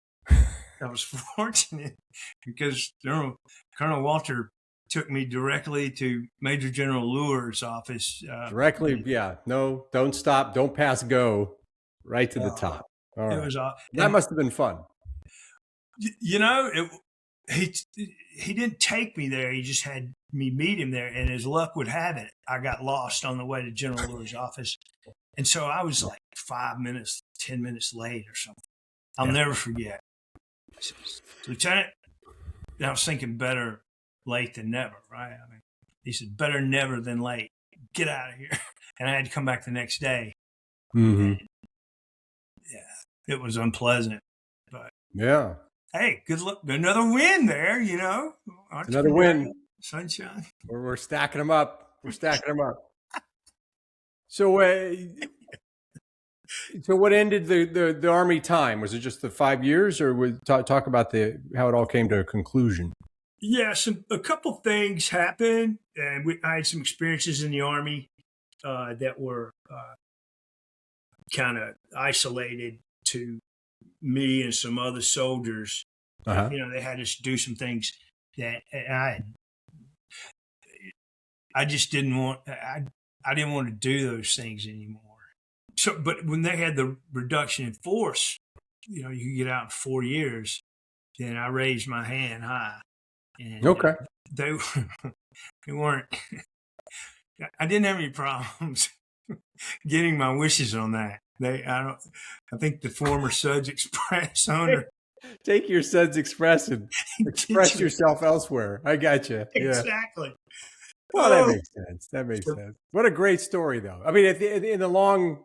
I was fortunate because Colonel Walter took me directly to Major General Lure's office. Directly, yeah. No, don't stop. Don't pass go. Right to the top. All right. It was that must have been fun. he didn't take me there. He just had me meet him there. And as luck would have it, I got lost on the way to General Lure's office. And so I was like 5 minutes, 10 minutes late or something. I'll never forget. I said, Lieutenant, and I was thinking better late than never, right? I mean, he said, better never than late. Get out of here. And I had to come back the next day. Mm-hmm. It was unpleasant. But yeah. Hey, good luck. Another win there, you know. Another win. Sunshine. We're stacking them up. We're stacking them up. So, so what ended the Army time? Was it just the 5 years, or talk about how it all came to a conclusion? Yeah, a couple things happened, and I had some experiences in the Army that were kind of isolated to me and some other soldiers. Uh-huh. You know, they had us do some things that I just didn't want. I didn't want to do those things anymore. So, but when they had the reduction in force, you know, you could get out in 4 years. Then I raised my hand high, and okay, they weren't. I didn't have any problems getting my wishes on that. I think the former Suds Express owner. Take your Suds Express and express yourself elsewhere. I got you. Exactly. Yeah. Well, that makes sense. That makes sense. What a great story, though. I mean, in the long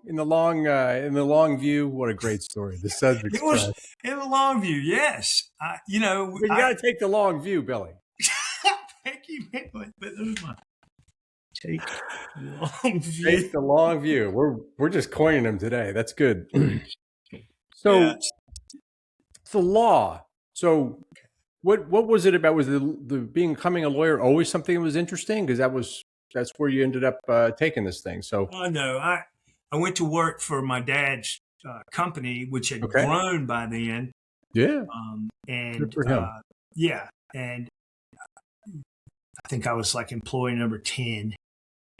view, what a great story. The Suds Express. It was in the long view, yes. You got to take the long view, Billy. Thank you, but there's my take the long view. Take the long view. We're just coining them today. That's good. So, the law. So, what was it about? Was the becoming a lawyer always something that was interesting? Because that's where you ended up taking this thing. So, no, I went to work for my dad's company, which had grown by then. Yeah, and good for him. And I think I was like employee number 10,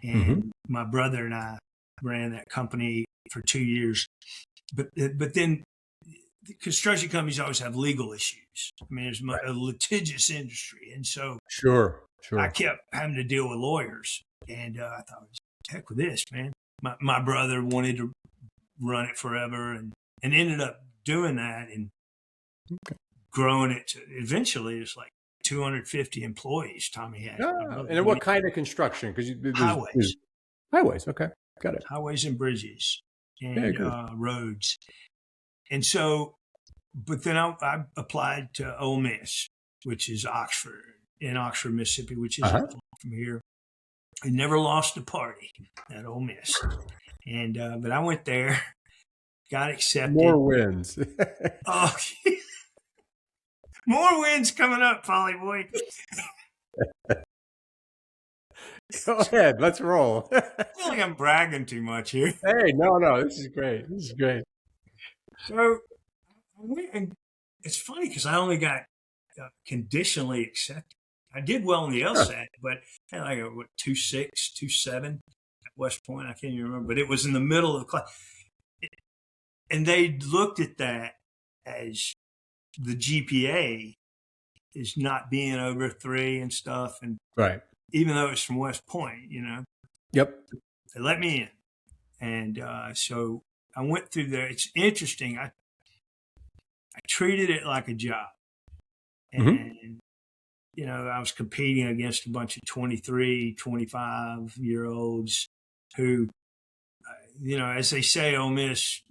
and my brother and I ran that company for 2 years. But then the construction companies always have legal issues. I mean, it's a litigious industry, and so sure. I kept having to deal with lawyers, and I thought, heck with this, man. My brother wanted to run it forever, and ended up doing that and growing it to eventually it's like 250 employees. Tommy had. And what kind of construction? Because highways. Highways. Okay, got it. Highways and bridges and roads. And so, but then I applied to Ole Miss, which is in Oxford, Mississippi, which is from here. I never lost a party at Ole Miss. And, but I went there, got accepted. More wins. Oh, more wins coming up, Polly boy. Go ahead. Let's roll. I feel like I'm bragging too much here. Hey, no. This is great. So and it's funny because I only got conditionally accepted. I did well in the LSAT, but I had like a 2.6, 2.7 at West Point. I can't even remember, but it was in the middle of the class. And they looked at that as the GPA is not being over 3 and stuff. And even though it's from West Point, you know. Yep. They let me in. And so I went through there. It's interesting. I treated it like a job. And, you know, I was competing against a bunch of 23, 25-year-olds who, you know, as they say, Ole Miss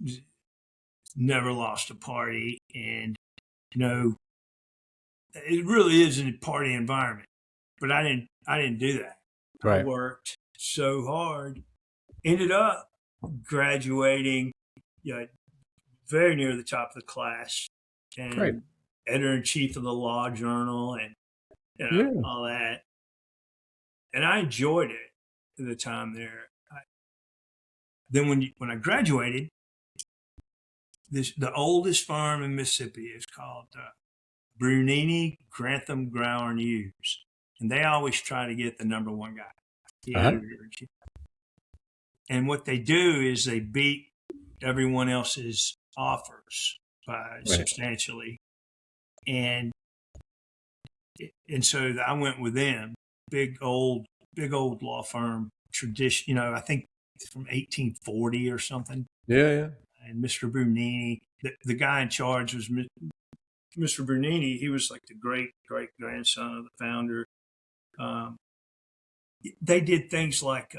never lost a party. And, you know, it really is a party environment. But I didn't do that. I worked so hard. Ended up graduating, very near the top of the class, and editor-in-chief of the Law Journal, and all that. And I enjoyed it at the time there. Then when I graduated, the oldest farm in Mississippi is called Brunini, Grantham, Grower, and Hughes. And they always try to get the number one guy, the editor-in-chief. And what they do is they beat everyone else's offers by substantially. And And so I went with them, big old law firm, tradition, I think from 1840 or something. Yeah. And Mr. Brunini, the guy in charge was Mr. Brunini. He was like the great grandson of the founder. They did things like,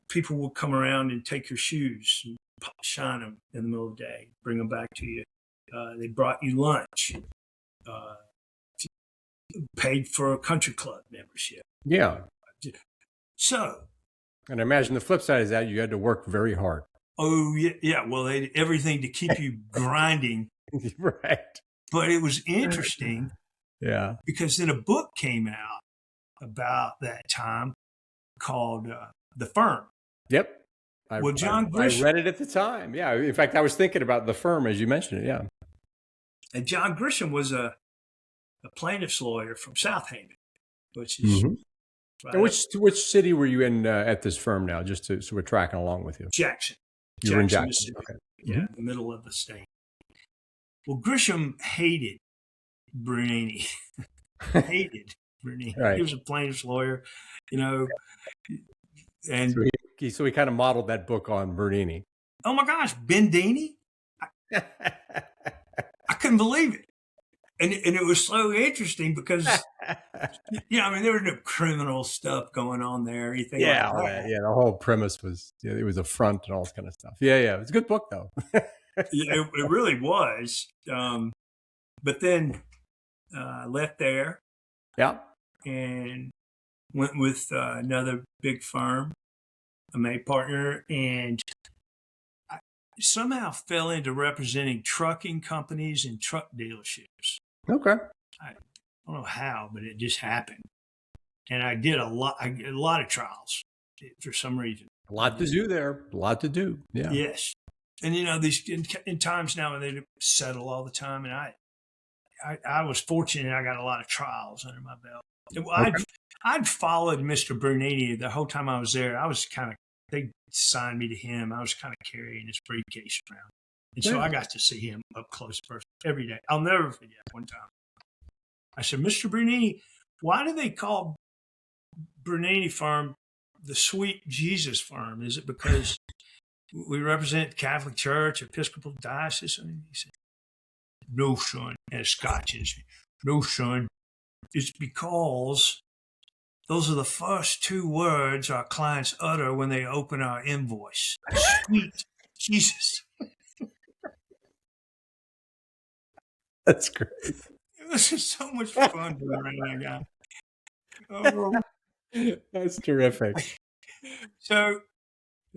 people would come around and take your shoes and shine them in the middle of the day, bring them back to you. They brought you lunch, paid for a country club membership. Yeah. So. And I imagine the flip side is that you had to work very hard. Oh, yeah. Well, they did everything to keep you grinding. Right. But it was interesting. Yeah. Because then a book came out about that time called The Firm. Yep. John Grisham. I read it at the time. Yeah. In fact, I was thinking about The Firm as you mentioned it. Yeah. And John Grisham was a plaintiff's lawyer from Southampton, which is. Mm-hmm. Right. And which city were you in at this firm now? Just so we're tracking along with you. Jackson. You were in Jackson. Okay. Yeah, the middle of the state. Well, Grisham hated Brunini. Hated Brunini. Right. He was a plaintiff's lawyer, and so he kind of modeled that book on Bernini. Oh my gosh, Bendini! I couldn't believe it. And it was so interesting because, there was no criminal stuff going on there, anything like that. Yeah, the whole premise was, it was a front and all this kind of stuff. Yeah, it's a good book, though. Yeah, it really was. But then I left there. Yeah. And went with another big firm, a made partner, and I somehow fell into representing trucking companies and truck dealerships. Okay. I don't know how, but it just happened. And I did a lot of trials for some reason. A lot to do there. A lot to do. Yeah. Yes. And these in times now they settle all the time, and I was fortunate. I got a lot of trials under my belt. Okay. I'd followed Mr. Bernini the whole time I was there. I was they signed me to him. I was kind of carrying his briefcase around. And so I got to see him up close every day. I'll never forget one time. I said, Mr. Bernini, why do they call Bernini firm the Sweet Jesus firm? Is it because we represent Catholic Church, Episcopal Diocese? And he said, no, son, as Scotch is. No, son, it's because those are the first two words our clients utter when they open our invoice. Sweet Jesus. That's great. It was just so much fun to learn that guy. Oh. That's terrific. So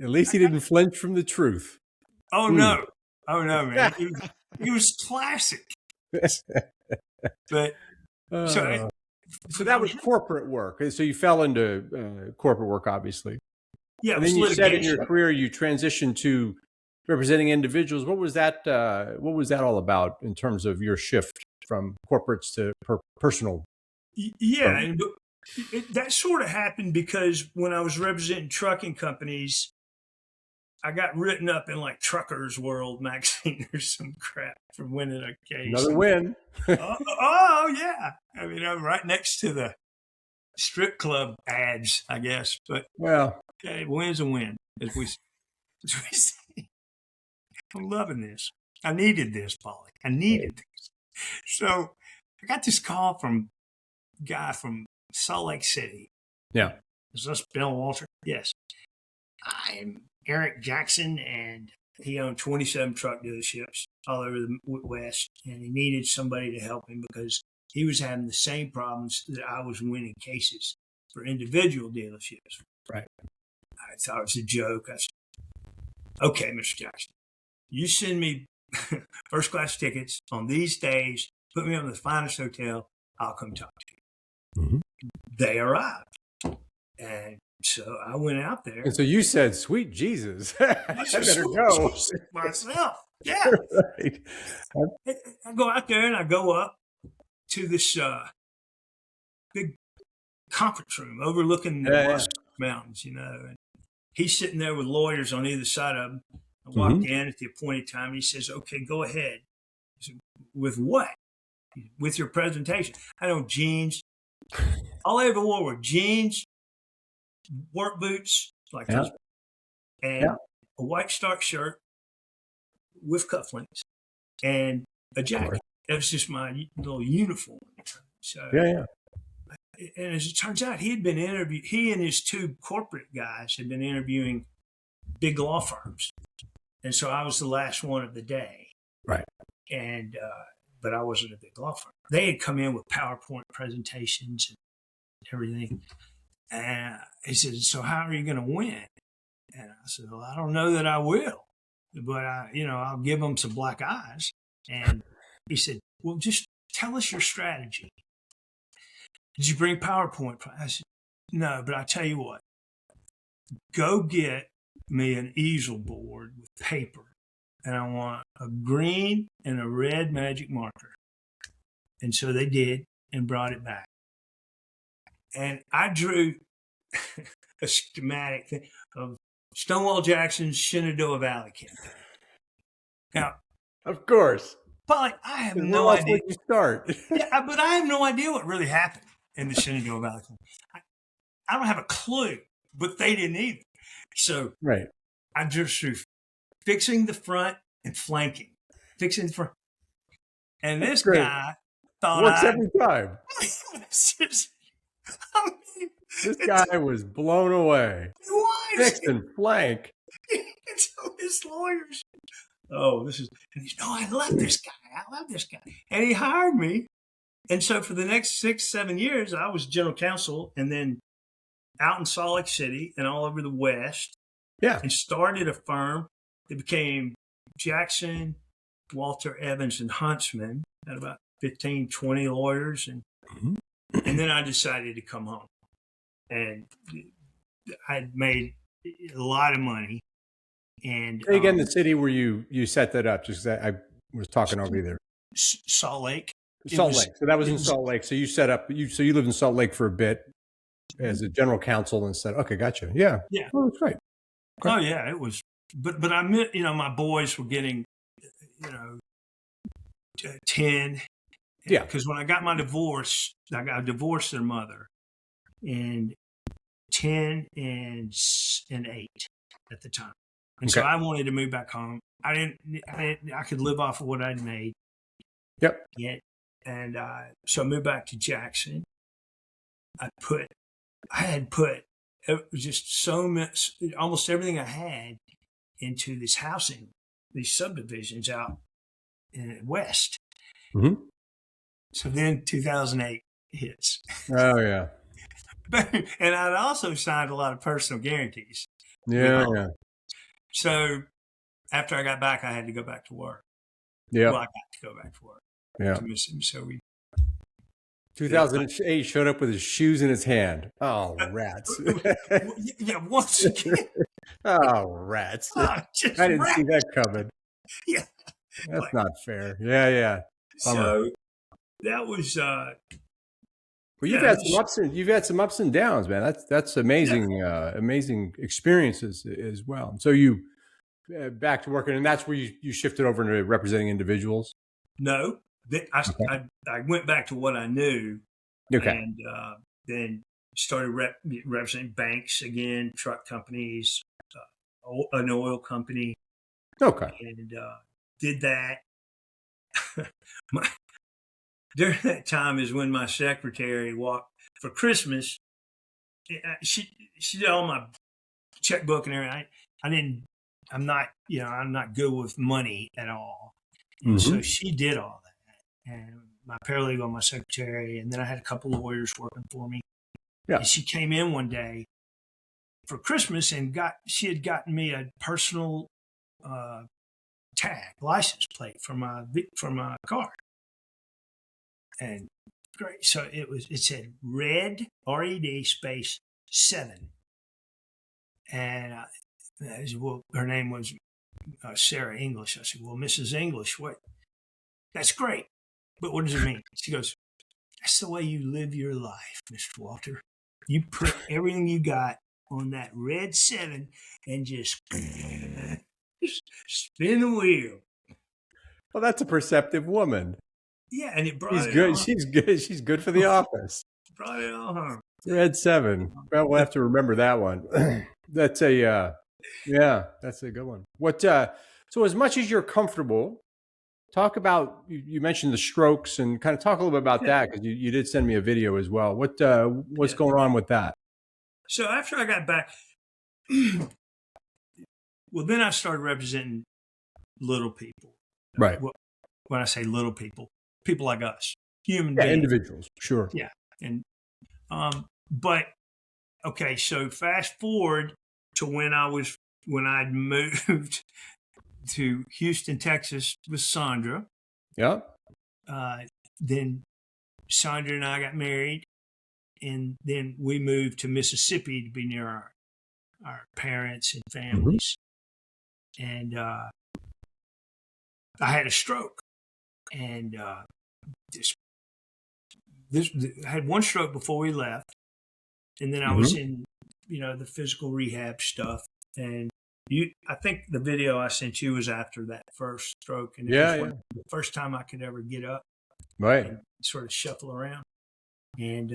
at least he didn't flinch from the truth. Oh, no. Oh, no, man. It was classic. But so that was corporate work. So you fell into corporate work, obviously. Yeah. And then you said in your career you transitioned to representing individuals. What was that? What was that all about in terms of your shift from corporates to personal? Yeah, and that sort of happened because when I was representing trucking companies, I got written up in like Truckers World magazine or some crap for winning a case. Another win. oh yeah, I mean I'm right next to the strip club ads, I guess. But okay, win's a win, as we say. I'm loving this. I needed this, Polly. I needed this. So I got this call from a guy from Salt Lake City. Yeah. Is this Bill Walter? Yes. I am Eric Jackson, and he owned 27 truck dealerships all over the West, and he needed somebody to help him because he was having the same problems that I was winning cases for individual dealerships. Right. I thought it was a joke. I said, okay, Mr. Jackson, you send me first class tickets on these days, put me on the finest hotel, I'll come talk to you. Mm-hmm. They arrived. And so I went out there. And so you said, sweet Jesus, I better go. Myself. Yeah. Right. I go out there and I go up to this big conference room overlooking the mountains, and he's sitting there with lawyers on either side of him. I walked in at the appointed time. And he says, okay, go ahead. I said, with what? with your presentation. I know jeans. All I ever wore were jeans, work boots, like those, and a white Stark shirt with cufflinks and a jacket. That was just my little uniform. So, and as it turns out, he and his two corporate guys had been interviewing big law firms. And so I was the last one of the day. Right. And, but I wasn't a big law firm. They had come in with PowerPoint presentations and everything. And he said, so how are you going to win? And I said, well, I don't know that I will, but I'll give them some black eyes. And he said, well, just tell us your strategy. Did you bring PowerPoint? I said, no, but I tell you what, go get me an easel board with paper, and I want a green and a red magic marker. And so they did and brought it back. And I drew a schematic thing of Stonewall Jackson's Shenandoah Valley campaign. Now, of course, Polly, I have no idea. Where you start? But I have no idea what really happened in the Shenandoah Valley campaign. I don't have a clue, but they didn't either. So I just drew fixing the front and flanking, fixing the front. And this guy thought works every time. This guy was blown away. He was. Fix and flank. So his lawyers. And he's, no, I love this guy. And he hired me. And so for the next 6-7 years, I was general counsel, and then out in Salt Lake City and all over the West. Yeah. And started a firm that became Jackson, Walter, Evans, and Huntsman. Had about 15, 20 lawyers. And then I decided to come home. And I'd made a lot of money. And again, the city where you set that up, just I was talking over you there. Salt Lake. So that was in Salt Lake. So you set up, so you lived in Salt Lake for a bit as a general counsel and said, okay, gotcha. Yeah. Yeah. Oh, that's right. Oh yeah, it was, but I meant, my boys were getting, 10. Yeah. Because when I got my divorce, I divorced their mother, and 10 and 8 at the time. And so I wanted to move back home. I could live off of what I'd made. Yep. Yeah. And so I moved back to Jackson. I had put just so much, almost everything I had into this housing, these subdivisions out in the West. Mm-hmm. So then 2008 hits. Oh, yeah. And I'd also signed a lot of personal guarantees. Yeah. So after I got back, I had to go back to work. Yeah. Well, I got to go back to work. Yeah. To miss him. So 2008 showed up with his shoes in his hand. Oh, rats. Once again. Oh, rats. I didn't see that coming. Yeah. That's not fair. Yeah. Bummer. So that was well, you've had some ups and downs, man. That's amazing, amazing experiences as well. So you back to working, and that's where you shifted over into representing individuals? No. I went back to what I knew, and then started representing banks again, truck companies, an oil company. Okay. And did that. During that time is when my secretary walked for Christmas. She did all my checkbook and everything. I'm not good with money at all. And so she did all that. And my paralegal, my secretary, and then I had a couple of lawyers working for me. Yeah. And she came in one day for Christmas and she had gotten me a personal license plate for my car. And great. So it said red, RED space 7. And I said, well, her name was Sarah English. I said, well, Mrs. English, what? That's great. But what does it mean? She goes, that's the way you live your life, Mr. Walter. You put everything you got on that red 7 and just spin the wheel. Well, that's a perceptive woman. Yeah, and it brought She's it good. on. She's good. She's good for the office. Brought it on home. Red 7. Well, we'll have to remember that one. That's a yeah, that's a good one. What so as much as you're comfortable, talk about you mentioned the strokes and kind of talk a little bit about that because you did send me a video as well. What's going on with that? So after I got back, well, then I started representing little people. Right. When I say little people like us, human Yeah, beings, individuals, sure. yeah, and but okay, so fast forward to when I'd moved to Houston, Texas with Sandra. Yeah. Then Sandra and I got married, and then we moved to Mississippi to be near our parents and families. And I had a stroke, and I had one stroke before we left, and then I was in the physical rehab stuff. And I think the video I sent you was after that first stroke, and it was the first time I could ever get up, right, and sort of shuffle around. And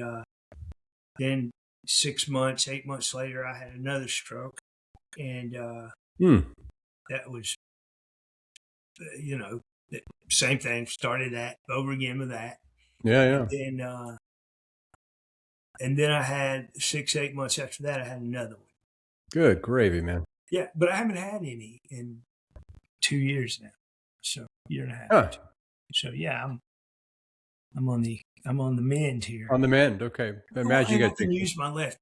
then 6 months, 8 months later, I had another stroke, and that was, same thing. Started that over again with that. Yeah. And then I had 6, 8 months after that, I had another one. Good gravy, man. Yeah, but I haven't had any in 2 years now, so year and a half. Huh. So yeah, I'm on the mend here. On the mend, okay. I imagine I can use my left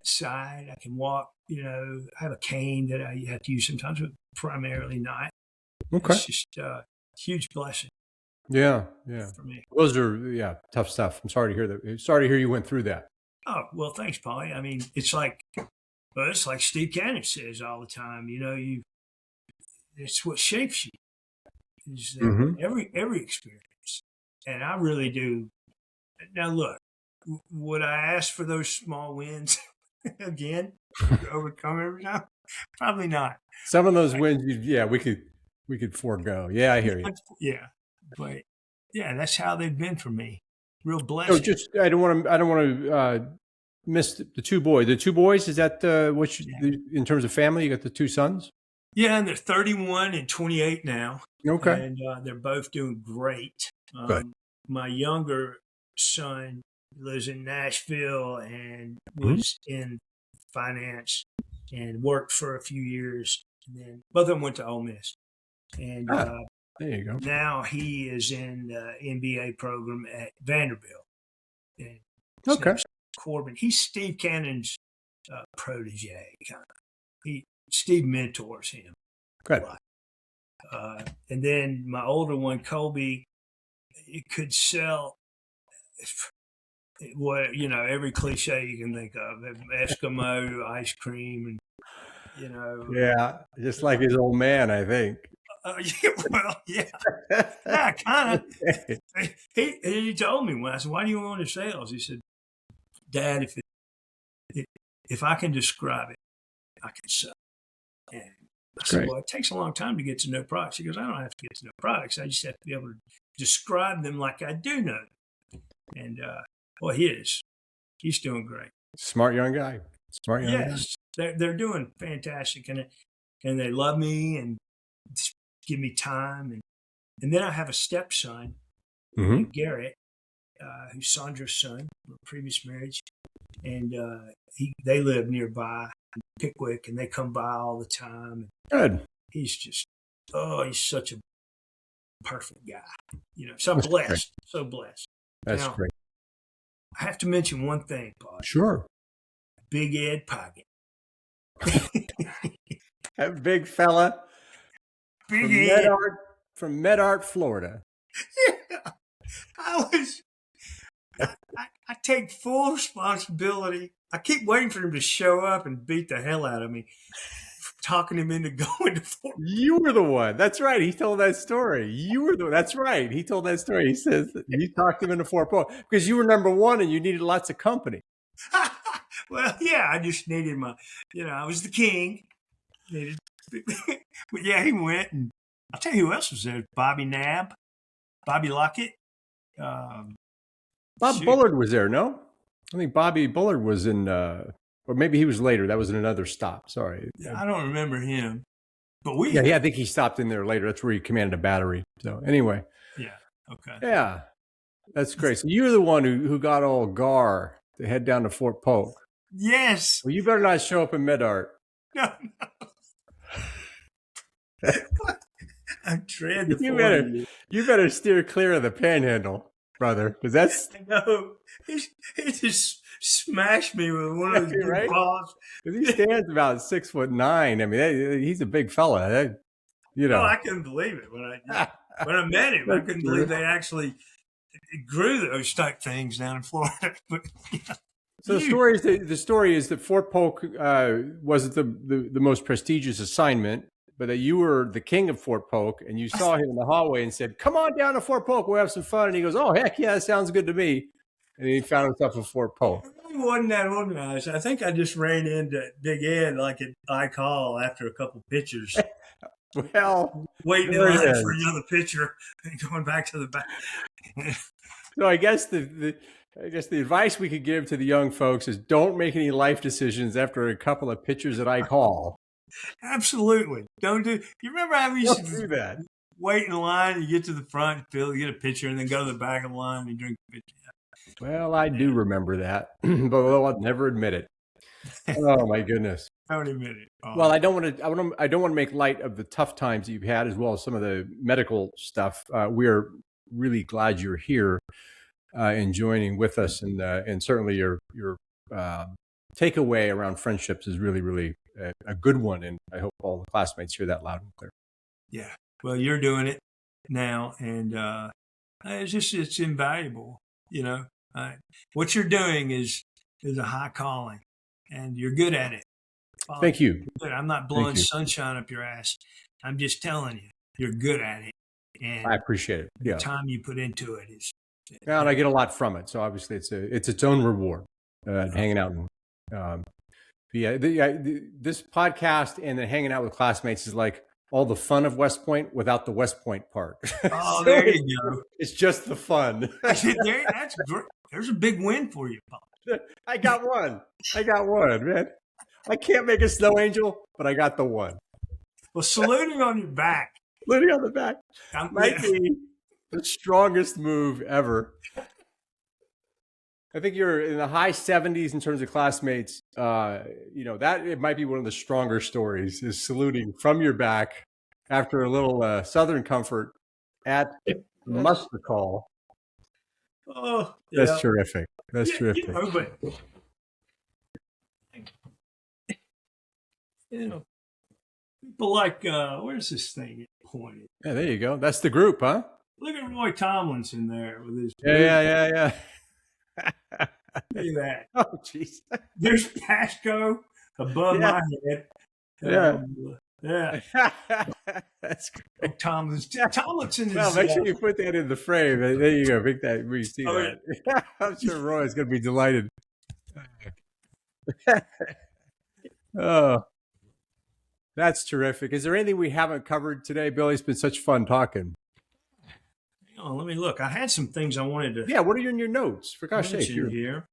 side. I can walk. I have a cane that I have to use sometimes, but primarily not. Okay, it's just a huge blessing. Yeah, for me. Those are tough stuff. I'm sorry to hear that. Sorry to hear you went through that. Oh well, thanks, Polly. I mean, it's like Steve Cannon says all the time. It's what shapes you. Is every experience, and I really do. Now look, would I ask for those small wins again to overcome every time? Probably not. Some of those wins, we could forego. Yeah, I hear you. Yeah, but that's how they've been for me. Real blessing. So I don't want to miss the two boys. The two boys, is that in terms of family? You got the two sons? Yeah, and they're 31 and 28 now. Okay. And they're both doing great. Good. My younger son lives in Nashville and was in finance and worked for a few years. And then both of them went to Ole Miss. And there you go. Now he is in the MBA program at Vanderbilt. And okay. Corbin. He's Steve Cannon's protege. Steve mentors him. Good. And then my older one, Colby, it could sell every cliche you can think of. Eskimo, ice cream, and Yeah, just like his old man, I think. Yeah, kind of. He told me when I said, "Why do you want to sales?" He said, "Dad, if I can describe it, I can sell." And I said, "Well, it takes a long time to get to know products." He goes, "I don't have to get to know products. I just have to be able to describe them like I do know them." And he's doing great. Smart young guy. Yes, they're doing fantastic, and they love me and give me time. And then I have a stepson, Garrett, who's Sandra's son from a previous marriage, and they live nearby in Pickwick, and they come by all the time. Good. He's just he's such a perfect guy. So blessed, so blessed. That's great. I have to mention one thing, Paul. Sure. Big Ed Pocket. That big fella. Big Ed. From Medart, Florida. Yeah. I take full responsibility. I keep waiting for him to show up and beat the hell out of me, talking him into going to Fort. You were the one. That's right. He told that story. That's right. He told that story. He says you talked him into Fort Polk because you were number one and you needed lots of company. Well, yeah, I just needed I was the king. But yeah, he went, and I'll tell you who else was there. Bobby Knabb, Bobby Lockett. Bob Bullard was there, no? I think Bobby Bullard was in, or maybe he was later. That was in another stop. Sorry. I don't remember him. But I think he stopped in there later. That's where he commanded a battery. So anyway. Yeah. Okay. Yeah. That's great. So you're the one who got all gar to head down to Fort Polk. Yes. Well, you better not show up in mid-art. No. I'm trying to you better steer clear of the panhandle, brother, because that's... No. He just smashed me with one of those big balls. Because he stands about 6'9". I mean, he's a big fella. No, I couldn't believe it when I met him. I couldn't believe they actually grew those type things down in Florida. But, so the story is that Fort Polk wasn't the most prestigious assignment, but that you were the king of Fort Polk, and you saw him in the hallway and said, "Come on down to Fort Polk, we'll have some fun." And he goes, "Oh, heck yeah, that sounds good to me." And he found himself in Fort Polk. It wasn't that organized. I think I just ran into Big Ed like at I call after a couple pictures. Well, waiting in line for another picture and going back to the back. So I guess the advice we could give to the young folks is don't make any life decisions after a couple of pictures that I call. Absolutely. Don't do. You remember how we used to do that? Wait in line, you get to the front, you get a picture, and then go to the back of the line and drink the picture. Well, I do remember that, but I'll never admit it. Oh my goodness! Don't admit it. Oh. Well, I don't want to make light of the tough times that you've had, as well as some of the medical stuff. We're really glad you're here and joining with us, and certainly your takeaway around friendships is really, really a good one, and I hope all the classmates hear that loud and clear. Yeah. Well, you're doing it now, and it's invaluable. You know, what you're doing is a high calling, and you're good at it. Thank you. I'm not blowing sunshine up your ass. I'm just telling you, you're good at it, and I appreciate it. The time you put into it is. Yeah, and I get a lot from it. So obviously, it's its own reward. Hanging out and this podcast and then hanging out with classmates is like all the fun of West Point without the West Point part. Oh, there you go. It's just the fun. That's great. There's a big win for you, Paul. I got one, man. I can't make a snow angel, but I got the one. Well, saluting on your back. Saluting on the back might be the strongest move ever. I think you're in the high 70s in terms of classmates. That it might be one of the stronger stories is saluting from your back after a little Southern comfort at muster call. Oh, that's terrific. That's terrific. People like where's this thing pointed? Yeah, there you go. That's the group, huh? Look at Roy Tomlinson there with his. Yeah. Look at that. Oh, jeez. There's Pasco above my head. Yeah. That's great. Tomlinson is. Well, make sure you put that in the frame. There you go. Make that where you see that. Yeah. I'm sure Roy's going to be delighted. Oh, that's terrific. Is there anything we haven't covered today, Billy? It's been such fun talking. Let me look. I had some things I wanted to. Yeah, what are in your notes? For gosh sake, you're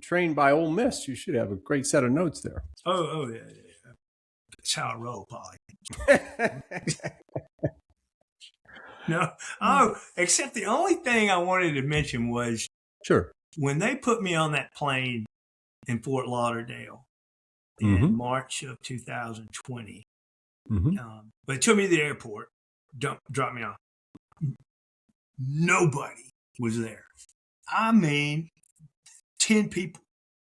trained by Ole Miss. You should have a great set of notes there. Oh yeah. That's how I roll, Polly. No. Oh, except the only thing I wanted to mention was when they put me on that plane in Fort Lauderdale in March of 2020. But it took me to the airport, dropped me off. Nobody was there. I mean, 10 people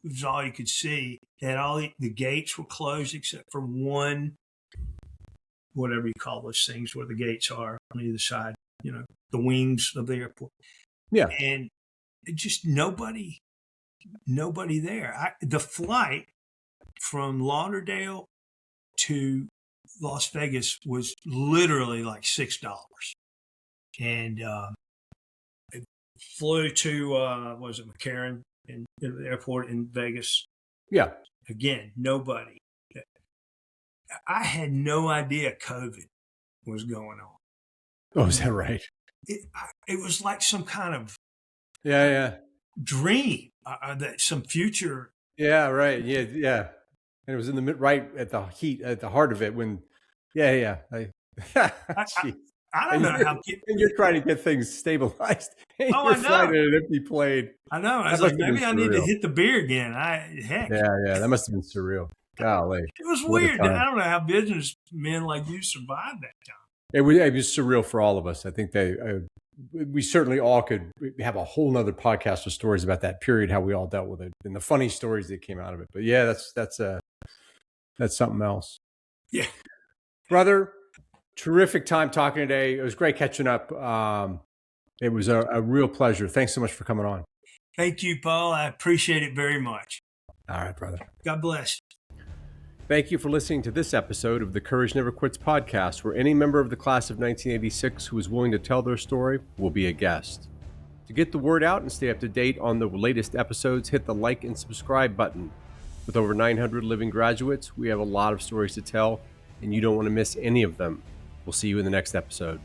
was all you could see. And the gates were closed except for one, whatever you call those things where the gates are on either side, the wings of the airport. Yeah. And just nobody there. The flight from Lauderdale to Las Vegas was literally like $6. And it flew to McCarran in the airport in Vegas. Yeah. Again, nobody. I had no idea COVID was going on. Oh, is that right? It was like some kind of Yeah. dream that some future. Yeah. Right. Yeah. And it was in the right at the heart of it when. Yeah. I, Jeez. I don't And know how. you're trying to get things stabilized. And Oh, you're I flying know. in an empty plane. I know. I That was must like, have been maybe I need to surreal. hit the beer again. Heck, Yeah. That must have been surreal. Golly. it was What a weird. time. I don't know how businessmen like you survived that time. It was surreal for all of us. I think we certainly all could have a whole nother podcast of stories about that period, how we all dealt with it, and the funny stories that came out of it. But yeah, that's something else. Yeah, Brother, terrific time talking today. It was great catching up. It was a real pleasure. Thanks so much for coming on. thank you, Paul. I appreciate it very much. All right, brother. God bless. Thank you for listening to this episode of the Courage Never Quits podcast, where any member of the class of 1986 who is willing to tell their story will be a guest. To get the word out and stay up to date on the latest episodes, hit the like and subscribe button. With over 900 living graduates, we have a lot of stories to tell, and you don't want to miss any of them. We'll see you in the next episode.